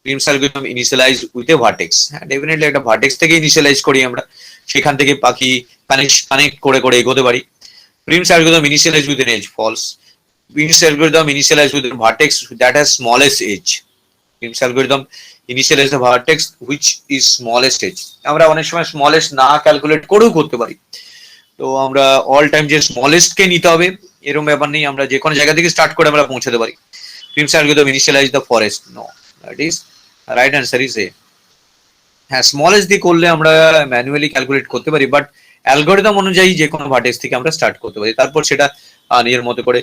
Prim's algorithm initialized with a vertex, definitely একটা ভার্টেক্স থেকে ইনিশিয়ালাইজ করি আমরা, সেখান থেকে বাকি কানেক্ট করে করে এগোতে পারি। Prim's algorithm initialized with an edge, false. Prim's algorithm initialized with a vertex that has smallest edge, Prim's algorithm initialized the vertex which is smallest edge, আমরা অনেক সময় স্মলেস্ট না ক্যালকুলেট করেও করতে পারি। তো আমরা অল টাইম যে স্মলেস্ট কে নিতে হবে এরকম ব্যাপার নেই, আমরা যে কোনো জায়গা থেকে স্টার্ট করে আমরা পৌঁছাতে পারি। Prim's algorithm initialize the forest, no, that is right answer is A. হ্যাঁ, স্মলেস্ট দিয়ে করলে আমরা ম্যানুয়ালি ক্যালকুলেট করতে পারি, বাট অ্যালগরিদম অনুযায়ী যে কোনো ভার্টেক্স থেকে আমরা স্টার্ট করতে পারি, তারপর সেটা নিজের মতো করে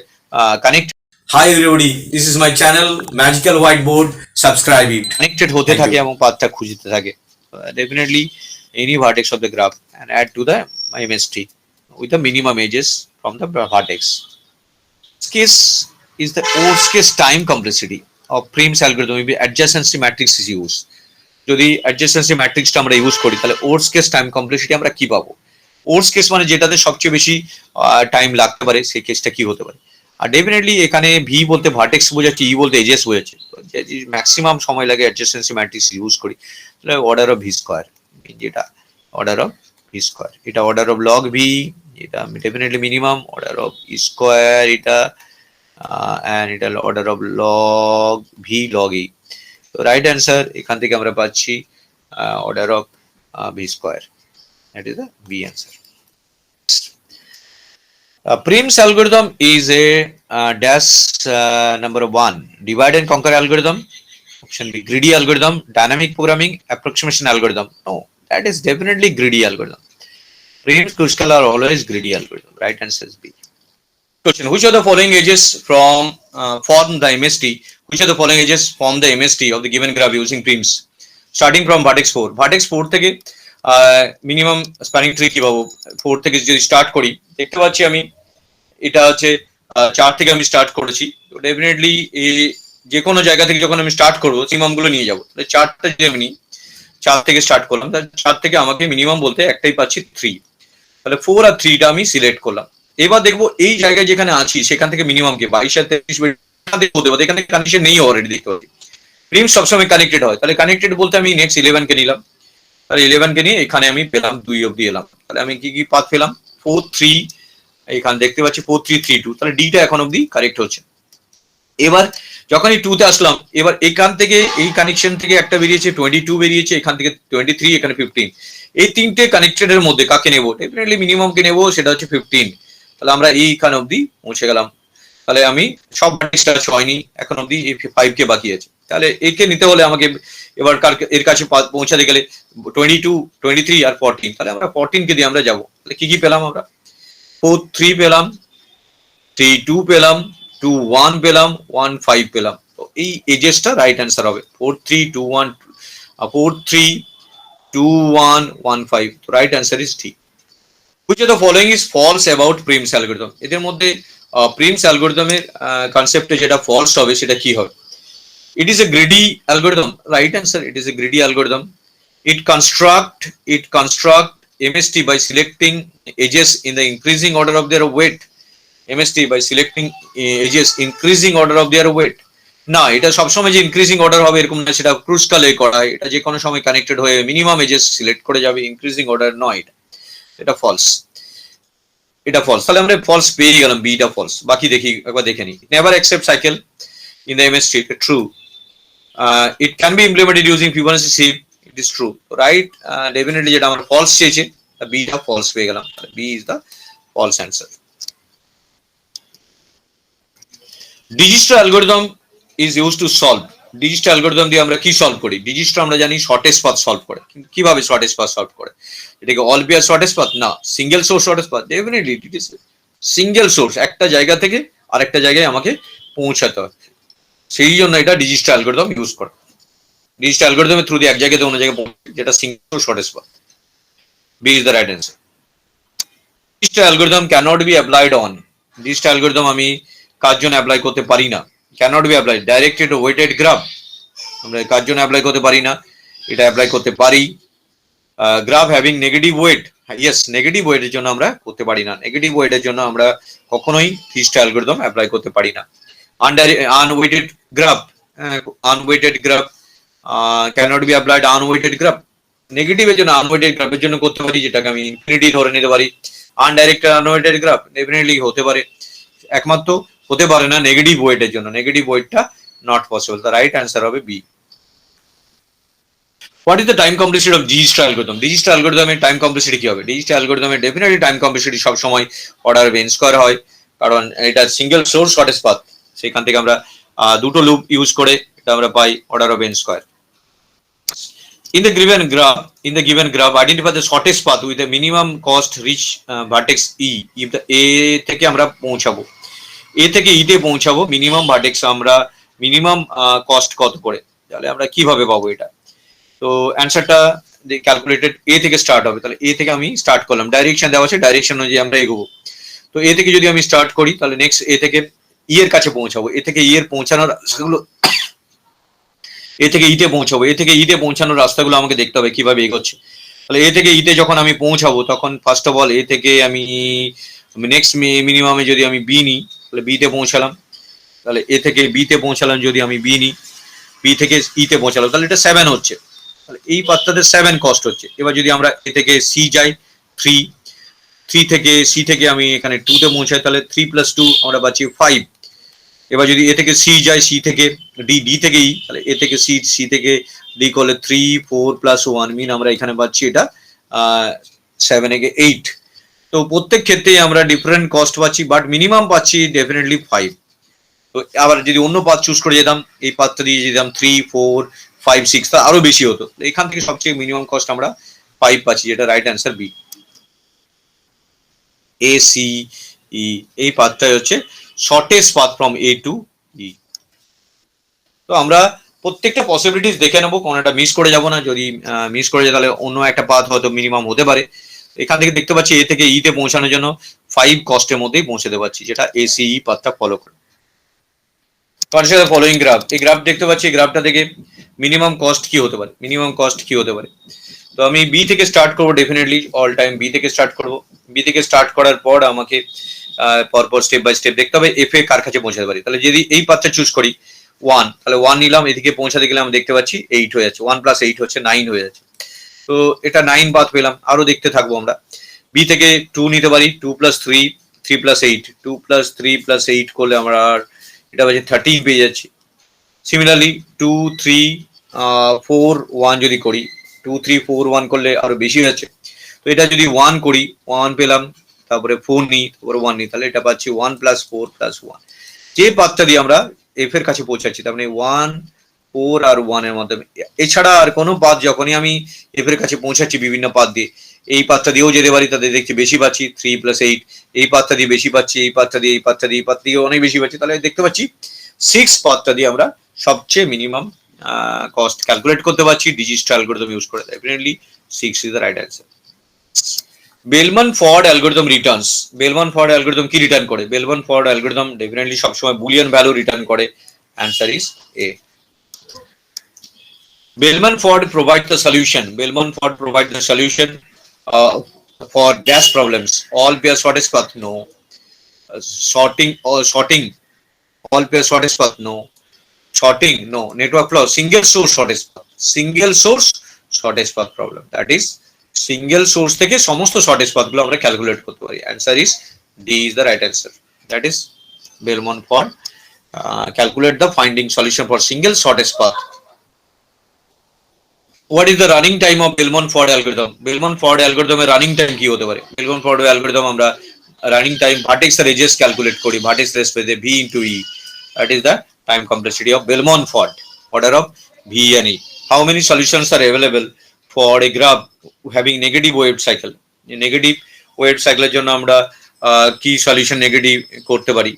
connect. Hi everybody, this is my channel Magical Whiteboard. Subscribe it. Connected হতে Thank থাকে you. এবং পাথটা খুঁজতে থাকে। Definitely any vertex of the graph and add to the MST with the minimum edges from the vertex. This case is the worst case time complexity of Prim's algorithm if adjacency matrix is used. যদি adjacency matrixটা আমরা ইউজ করি তাহলে worst case time complexity আমরা কি পাবো? worst case মানে যেটাতে সবচেয়ে বেশি টাইম লাগতে পারে, সেই কেসটা কি হতে পারে? আর ডেফিনেটলি এখানে ভি বলতে ভার্টেক্স বোঝাচ্ছে, ই বলতে এজেস বোঝাচ্ছে। ম্যাক্সিমাম সময় লাগে অ্যাডজেসেন্সি ম্যাট্রিক্স ইউজ করি, তাহলে অর্ডার অফ ভি স্কোয়ার, যেটা অর্ডার অফ ভি স্কোয়ার, এটা অর্ডার অফ লগ ভি, এটা definitely minimum order of E square, এটা অ্যান্ড এটা order of log V log E. তো রাইট অ্যান্সার এখান থেকে আমরা পাচ্ছি order of V square, that is the B answer. Prim's algorithm is a dash number 1 divide and conquer algorithm. Option B, greedy algorithm, dynamic programming, approximation algorithm. No, that is definitely greedy algorithm. Prim's Kruskal are always greedy algorithm. Right answer is B. Question: which of the following edges form the MST? Which of the following edges form the MST of the given graph using prims? Starting from vertex 4. Vertex 4 থেকে মিনিমাম স্প্যানিং ট্রি কি পাবো? 4 থেকে যদি স্টার্ট করি, দেখতে পাচ্ছি আমি এটা হচ্ছে 4 থেকে আমি স্টার্ট করেছি। তো ডেফিনেটলি যে কোনো জায়গা থেকে যখন আমি স্টার্ট করবো মিনিমাম গুলো নিয়ে যাবো। 4টা যদি আমি নিই, 4 থেকে স্টার্ট করলাম, তাহলে 4 থেকে আমাকে মিনিমাম বলতে একটাই পাচ্ছি 3। তাহলে 4 আর 3টা আমি সিলেক্ট করলাম। এবার দেখবো এই জায়গায় যেখানে আছি সেখান থেকে মিনিমাম কে 22 আর 23 হতে পারে, এখানে কানেকশন নেই অলরেডি, দেখতে পাচ্ছি প্রিম সবসময় কানেক্টেড হয়। তাহলে কানেক্টেড বলতে আমি নেক্সট 11 কে নিলাম, তাহলে 11 কে নিয়ে এখানে আমি পেলাম 2 অব্দি এলাম। তাহলে আমি কি কি পাথ পেলাম? 4 3, এখানে দেখতে পাচ্ছি 4 3 3 2, তাহলে ডিটা এখন অব্দি কারেক্ট হচ্ছে। এবার যখন এই 2 তে আসলাম, এবার এখান থেকে এই কানেকশন থেকে একটা বেরিয়েছে 22 বেরিয়েছে, এখান থেকে 23, এখানে 15। এই তিনটে কানেক্টেড এর মধ্যে কাকে নেবো? ডেফিনেটলি মিনিমাম কে নেবো, সেটা হচ্ছে 15। তাহলে আমরা এইখানে অব্দি পৌঁছে গেলাম। তাহলে আমি সব ভার্টেক্স টাচ হয়নি, এখন অব্দি এই 5 কে বাকি আছে। তাহলে একে নিতে হলে আমাকে এবার এর কাছে পৌঁছাতে গেলে 22 23 আর 14, তাহলে আমরা 14 কে দিয়ে আমরা যাবো। তাহলে কি কি পেলাম আমরা? 4 3 পেলাম, 3 2 পেলাম, 2 1 পেলাম, 1 5 পেলাম। তো এই এজেসটা রাইট অ্যান্সার হবে 4 3 2 1 4 3 2 1 1 5। তো right answer is D. Which of the following is false about Prim's algorithm? এদের মধ্যে প্রিমস অ্যালগরিদমের কনসেপ্টে যেটা ফলস হবে সেটা কি হবে? It is a greedy algorithm. Right answer, it is a greedy algorithm. It construct MST by selecting edges in the increasing order of their weight. MST by selecting edges increasing order of their weight. না, এটা সবসময় যে ইনক্রিজিং অর্ডার হবে এরকম না, সেটা ক্রুস্কালে করা হয়। এটা যে কোনো সময় কানেক্টেড হয়ে মিনিমাম এজেস সিলেক্ট করে যাবে, ইনক্রিজিং অর্ডার নয়। এটা ফলস, এটা ফলস। তাহলে আমরা ফলস পেয়ে গেলাম, বিটা ফলস। বাকি দেখি, একবার দেখে নিই। Never accept cycle in the MST, true. It can be implemented using Fibonacci series, it is true. Right, definitely যেটা আমার ফলস চেয়েছে, বি টা ফলস পেয়ে গেলাম। B is the false answer. Dijkstra algorithm is use to solve. Dijkstra algorithm দিয়ে আমরা কি সলভ করি? ডিজিস্টার আমরা জানি শর্টেস্ট পাথ সলভ করে। কিভাবে শর্টেস্ট পাথ সলভ করে? এটাকে অল পেয়ার শর্টেস্ট পাথ? না, single source shortest path. Definitely it is single source, একটা জায়গা থেকে আরেকটা জায়গায় আমাকে পৌঁছাতে হয়, সেই জন্য এটা ডিজিস্টার অ্যালগরিদম ইউজ করে। ডিজিস্টার অ্যালগরিদমের থ্রু দিয়ে এক জায়গা থেকে অন্য জায়গায় পৌঁছে, যেটা single shortest path. B is the right answer. Dijkstra algorithm cannot be applied on. Dijkstra algorithm আমি কার জন্য অ্যাপ্লাই করতে পারি না? Cannot be applied directed weighted graph, আমরা কার জন্য অ্যাপ্লাই করতে পারি না? এটা অ্যাপ্লাই করতে পারি graph having negative weight. Yes, negative ওয়েটের জন্য আমরা করতে পারি না। নেগেটিভ ওয়েটের জন্য আমরা কখনোই ডিজিস্টার অ্যালগরিদম অ্যাপ্লাই করতে পারি না। Unweighted graph, unweighted graph cannot be applied unweighted graph. নেগেটিভের জন্য আনওয়েটেড গ্রাফের জন্য করতে পারি, যেটাকে আমি ইনফিনিটি ধরে নিতে পারি। আনডাইরেক্টেড আনওয়েটেড গ্রাফ ডেফিনেটলি হতে পারে, একমাত্র হতে পারে না নেগেটিভ ওয়েটের জন্য। নেগেটিভ ওয়েটটা not possible. The right answer হবে B. What is the time complexity of Dijkstra algorithm? Dijkstra অ্যালগরিদমের টাইম কমপ্লেক্সিটি কি হবে? ডিজিস্টার অ্যালগরিদমের ডেফিনেটলি টাইম কমপ্লেক্সিটি সবসময় অর্ডার অফ এন স্কয়ার হয়, কারণ এটা সিঙ্গেল সোর্স শর্টেস্ট পাথ। সেখান থেকে আমরা দুটো লুপ ইউজ করে এটা আমরা পাই order of N square. In the given graph, identify the shortest path with the minimum cost reach vertex E. If the A থেকে আমরা পৌঁছাবো, A থেকে E তে পৌঁছাবো, মিনিমাম ভার্টেক্স আমরা মিনিমাম কস্ট কত করে, তাহলে আমরা কিভাবে পাবো এটা? তো অ্যান্সারটা ক্যালকুলেটেড A থেকে স্টার্ট হবে। তাহলে A থেকে আমি স্টার্ট করলাম, ডাইরেকশন দেওয়া আছে, ডাইরেকশন অনুযায়ী আমরা এগোবো। তো A থেকে যদি আমি স্টার্ট করি, তাহলে নেক্সট A থেকে E এর কাছে পৌঁছাবো। A থেকে E এর পৌঁছানোর রাস্তাগুলো, এ থেকে ইতে পৌঁছাবো, এ থেকে ইতে পৌঁছানোর রাস্তাগুলো আমাকে দেখতে হবে কিভাবে এগোচ্ছে। তাহলে এ থেকে ইতে যখন আমি পৌঁছাবো, তখন ফার্স্ট অফ অল এ থেকে আমি নেক্সট মিনিমামে যদি আমি বি নিই, তাহলে বিতে পৌঁছালাম। তাহলে এ থেকে বিতে পৌঁছালাম, যদি আমি বি নিই, বি থেকে ইতে পৌঁছালাম, তাহলে এটা 7 হচ্ছে। তাহলে এই পাথটাতে 7 কস্ট হচ্ছে। এবার যদি আমরা এ থেকে সি যাই 3, 3 থেকে সি থেকে আমি এখানে 2 তে পৌঁছাই, তাহলে 3 + 2 আমরা পাচ্ছি 5। এবার যদি এ থেকে সি যাই, সি থেকে ডি, ডি থেকে ই, তাহলে এ থেকে সি, সি থেকে ডি করলে 3 4 + 1 মিন আমরা এখানে পাচ্ছি এটা 7 থেকে 8। তো প্রত্যেক ক্ষেত্রেই আমরা ডিফারেন্ট কস্ট পাচ্ছি, বাট মিনিমাম পাচ্ছি ডেফিনেটলি 5। তো আবার যদি অন্য পাথ চুজ করে যেতাম, এই পাথটা দিয়ে যেতাম 3 4 5 6, তা আরো বেশি হতো। এখান থেকে সবচেয়ে মিনিমাম কস্ট আমরা 5 পাচ্ছি, যেটা right answer B. A C E, এই পাথটাই হচ্ছে shortest path from A to E. তো আমরা প্রত্যেকটা পসিবিলিটিস দেখে নেবো, কোনটা মিস করে যাব না। যদি মিস করে যায় তাহলে অন্য একটা পাথ হয়তো মিনিমাম হতে পারে। এখান থেকে দেখতে পাচ্ছি এ থেকে ই তে পৌঁছানোর জন্য 5 কস্টের মধ্যেই পৌঁছাতে পারছি, যেটা এসিই পাথটা ফলো করে। Consider following graph. এই গ্রাফ দেখতে পাচ্ছি, এই গ্রাফটা থেকে মিনিমাম কস্ট কি হতে পারে, মিনিমাম কস্ট কি হতে পারে। তো আমি বি থেকে স্টার্ট করবো, ডেফিনেটলি অল টাইম বি থেকে স্টার্ট করবো। বি থেকে স্টার্ট করার পর আমাকে পরপর স্টেপ বাই স্টেপ দেখতে হবে এফ এ কার কাছে পৌঁছাতে পারি। তাহলে যদি এই পাথটা চুজ করি 1, তাহলে 1 নিলাম, এদিকে পৌঁছাতে গেলে আমি দেখতে পাচ্ছি 8 হয়ে যাচ্ছে, 1 + 8 হচ্ছে 9 হয়ে যাচ্ছে। তো এটা 9 পাথ পেলাম, আরো দেখতে থাকবো আমরা। বি থেকে 2 নিতে পারি, 2 + 3, 3 + 8, 2 + 3 + 8 করলে আমরা এটা পাচ্ছি 13 পেয়ে যাচ্ছি। সিমিলারলি 2, 3, 4, 1 যদি করি, 2, 3, 4, 1 করলে আরো বেশি হয়ে যাচ্ছে। তো এটা যদি 1 করি, 1 পেলাম, তারপরে 4 নিই, তারপরে 1 নিই, তাহলে এটা পাচ্ছি 1 + 4 + 1। যে পাথটা দিয়ে আমরা এফ এর কাছে পৌঁছাচ্ছি, তার মানে 1, 4 আর 1 এর মাধ্যমে। এছাড়া আর কোনো পাথ যখনই আমি এফ এর কাছে পৌঁছাচ্ছি বিভিন্ন পাথ দিয়ে, এই পাথটা দিয়েও যেতে পারি, তাদের দেখছি বেশি পাচ্ছি 3 + 8, এই পাথটা দিয়ে বেশি পাচ্ছি, এই পাথটা দিয়ে, এই পাথটা দিয়ে, এই পাথ দিয়ে অনেক বেশি পাচ্ছি। তাহলে দেখতে পাচ্ছি 6 পাথটা দিয়ে আমরা সবচেয়ে মিনিমাম কস্ট ক্যালকুলেট করতে পারছি ডিজিটাল অ্যালগরিদম ইউজ করে। Definitely 6 is the right answer. Bellman Ford algorithm returns. Bellman Ford algorithm কি রিটার্ন করে? বেলমান ফর্ড অ্যালগরিদম ডেফিনেটলি সবসময় বুলিয়ান ভ্যালু রিটার্ন করে। Answer is A. Bellman Ford provide the solution. Bellman Ford provide the solution for dash problems. All pair shortest path, no. Sorting, all pair shortest path, no. Sorting, no. Network flaw, single source shortest path. Single source shortest path problem. That is single source থেকে সমস্ত shortest path গুলো আমরা ক্যালকুলেট করতে পারি। Answer is D is the right answer. That is Bellman Ford calculate the finding solution for single shortest path. What is the running time of Bellman Ford algorithm? Bellman Ford algorithm এর running time কি হতে পারে? Bellman Ford algorithm আমরা running time vertex আর edges calculate করি, vertex space V into E. That is the time complexity of Bellman Ford. Order of V and E. How many solutions are available for a graph having negative wave cycle? Negative wave cycle এর জন্য আমরা কি solution negative করতে পারি?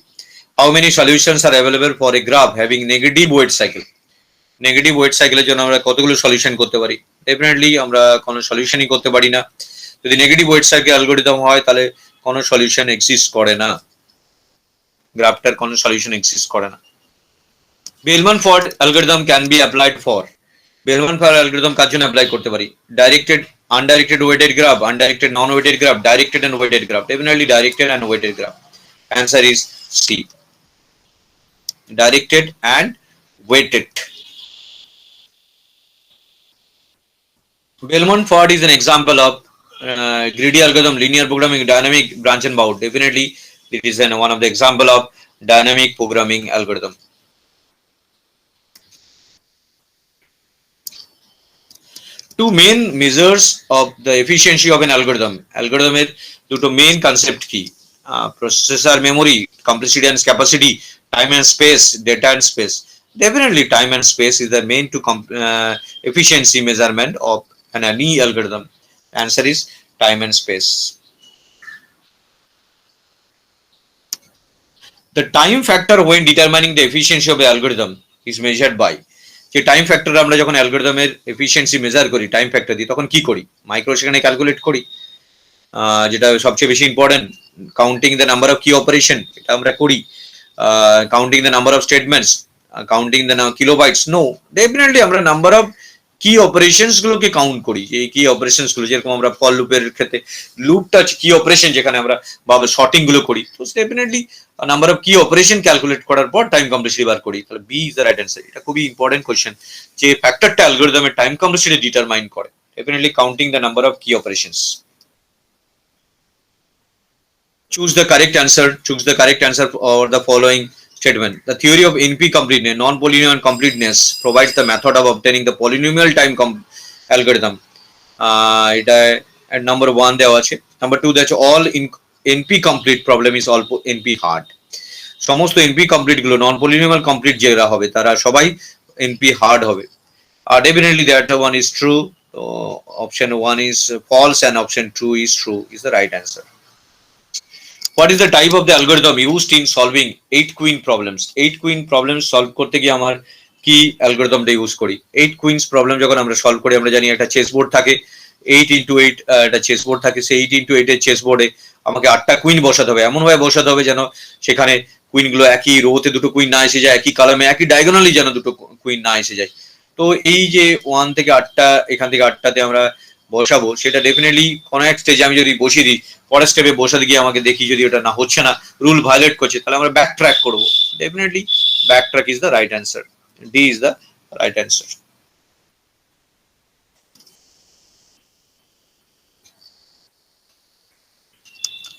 How many solutions are available for a graph having negative wave cycle? Negative weight সাইকেলের জন্য আমরা কতগুলো সলিউশন করতে পারি? ডেফিনেটলি আমরা কোনো সলিউশনই করতে পারি না। যদি নেগেটিভ ওয়েট সাইকেল অ্যালগরিদম হয় তাহলে কোনো সলিউশন এক্সিস্ট করে না, গ্রাফটার কোনো সলিউশন এক্সিস্ট করে না। Bellman Ford algorithm can be applied for. Bellman Ford algorithm কার জন্য অ্যাপ্লাই করতে পারি? Directed, undirected weighted graph, undirected non weighted graph, directed and weighted graph. Definitely directed and weighted graph. Answer is C, directed and weighted. Bellman Ford is an example of greedy algorithm, linear programming, dynamic branch and bound. Definitely, it is one of the example of dynamic programming algorithm. Two main measures of the efficiency of an algorithm. Algorithm এর দুটো main concept কি? Processor memory, complexity and capacity, time and space, data and space. Definitely, time and space is the main to efficiency measurement of any algorithm. Answer is time and space. The time factor when determining the efficiency of the algorithm is measured by. যে টাইম ফ্যাক্টর আমরা যখন অ্যালগরিদমের এফিসিয়েন্সি মেজার করি টাইম ফ্যাক্টর দিয়ে, তখন কি করি? মাইক্রো সেকেন্ডে ক্যালকুলেট করি, যেটা সবচেয়ে বেশি important. Counting the number of key operation, এটা আমরা করি। Counting the number of statements, counting the kilobytes, no. Definitely আমরা নাম্বার অফ কি অপারেশনস গুলোকে কাউন্ট করি। যে কি অপারেশনস গুলো, যেরকম আমরা ফর লুপের ক্ষেত্রে লুপটা কি অপারেশন, যেখানে আমরা শর্টিং গুলো করি, তো definitely number of key operation calculate করার পর টাইম কমপ্লেক্সিটি বার করি। তাহলে B is the right answer. এটা খুবই ইম্পর্টেন্ট কোশ্চেন, যে ফ্যাক্টরটা অ্যালগরিদমের টাইম কমপ্লেক্সিটি ডিটারমাইন করে। Definitely counting the number of key operations. Choose the correct answer. Choose the correct answer for the following statement. The theory of NP completeness, non-polynomial completeness, provides the method of obtaining the polynomial time algorithm. এটা number 1 দেওয়া আছে। Number 2 দেওয়া আছে all NP complete problem is all NP hard. সমস্ত NP complete গুলো নন পলিনোমিয়াল কমপ্লিট যেগুলো হবে তারা সবাই NP hard হবে। Definitely that one is true. So option 1 is false and option 2 is true is the right answer. What is the type of the algorithm used in solving 8 queen problems? 8 queen problems solve করতে গিয়ে আমার কি অ্যালগরিদমটা ইউজ করি? 8 queens problem যখন আমরা সলভ করি, আমরা জানি একটা চেস বোর্ড থাকে, 8 into 8 একটা চেস বোর্ড থাকে, সেই 8 into 8 এর চেস বোর্ডে আমাকে 8টা কুইন বসাতে হবে, এমন ভাবে বসাতে হবে যেন সেখানে কুইন গুলো একই রোতে দুটো কুইন না এসে যায়, একই কলামে একই ডায়াগোনালি যেন দুটো কুইন না এসে যায়। তো এই যে 1 থেকে 8টা, এখান থেকে 8টাতে আমরা বসাবো, সেটা ডেফিনেটলি কোনো এক স্টেজে আমি যদি বসিয়ে দিই, পরের স্টেপে বসাতে গিয়ে আমাকে দেখি যদি ওটা না হচ্ছে না, রুল ভায়োলেট করছে, তাহলে আমরা ব্যাক ট্র্যাক করবো। Definitely back track is the right answer. D is the right answer.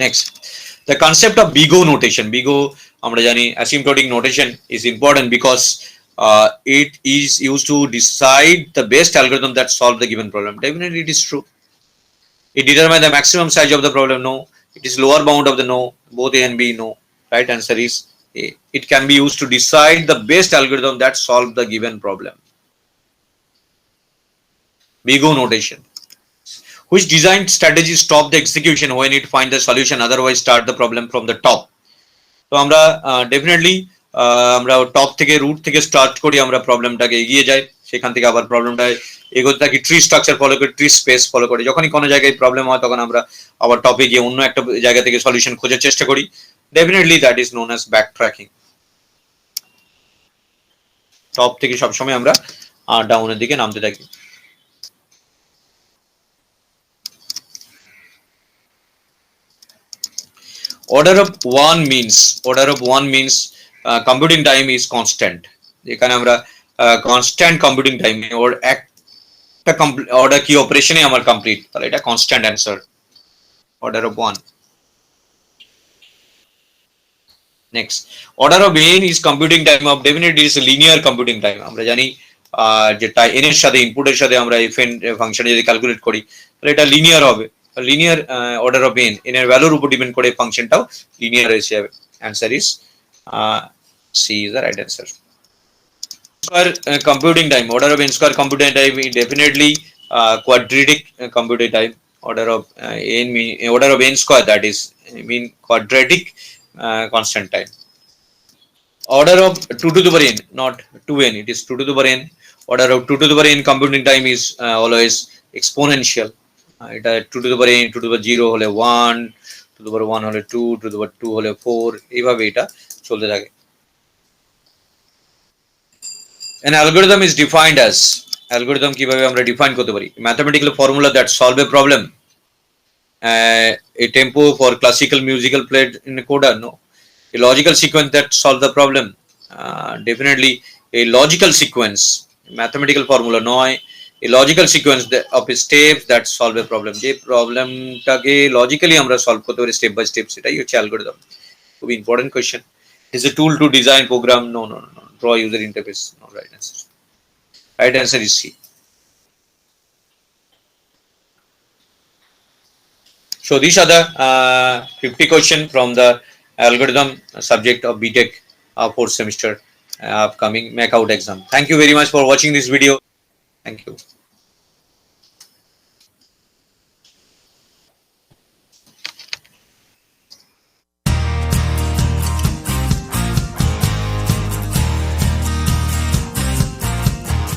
Next, the concept of BIGO notation. BIGO, আমরা জানি asymptotic notation is important because it is used to decide the best algorithm that solve the given problem. Definitely it is true. It determines the maximum size of the problem. No. It is lower bound of the no. Both A and B. No. Right answer is A. It can be used to decide the best algorithm that solve the given problem. BIGO notation. Which design strategy stop the execution when it find the solution, otherwise start the problem from the top? তো আমরা ডেফিনেটলি আমরা টপ থেকে রুট থেকে স্টার্ট করি, আমরা প্রবলেমটাকে এগিয়ে যাই, সেখান থেকে আবার প্রবলেমটা এগোতে থাকি, ট্রি স্ট্রাকচার ফলো করি, ট্রি স্পেস ফলো করি। যখনই কোনো জায়গায় প্রবলেম হয় তখন আমরা আবার টপে গিয়ে অন্য একটা জায়গা থেকে সলিউশন খোঁজার চেষ্টা করি। Definitely that is known as back tracking. Top থেকে সবসময় আমরা ডাউনের দিকে নামতে থাকি। Order of one means computing time is constant. এখানে আমরা constant computing time ওর একটা অর্ডার কি অপারেশনে আমার কমপ্লিট, তাহলে এটা constant answer. Order of one. Next, order of n is computing time of, definitely is linear computing time. আমরা জানি যেটা n এর সাথে ইনপুটের সাথে আমরা fn ফাংশনে যদি ক্যালকুলেট করি তাহলে এটা লিনিয়ার হবে। লিনিয়ার অর্ডার অফ n, এর ভ্যালুর উপর ডিপেন্ড করে ফাংশনটাও লিনিয়ার হয়ে যাবে। Answer is C is the right answer. Square computing time, order of n square computing time definitely quadratic computing time. Order of n square, that is mean quadratic constant time. Order of 2 to the power n, not 2n, it is 2 to the power n. Order of 2 to the power n computing time is always exponential. এটা 2 to the power n, 2 to the power 0 হলে 1, 2 to the power 1 হলে 2, 2 to the power 2 হলে 4, এইভাবে এটা চলতে থাকে। An algorithm is defined as, algorithm কিভাবে আমরা ডিফাইন করতে পারি? Mathematical formula that solve a problem. A tempo for classical musical played in a coda? No. A logical sequence that solve the problem? Definitely a logical sequence, mathematical formula নয়, a logical sequence of steps that solve a problem. যে প্রবলেমটাকে লজিক্যালি আমরা সলভ করতে পারি স্টেপ বাই স্টেপ, সেটাই হচ্ছে অ্যালগরিদম। খুবই important question. Is a tool to design program? No. Draw user interface. No, right answer. Right answer is C. So these are the 50 questions from the algorithm subject of BTech 4th semester upcoming make out exam. Thank you very much for watching this video. Thank you.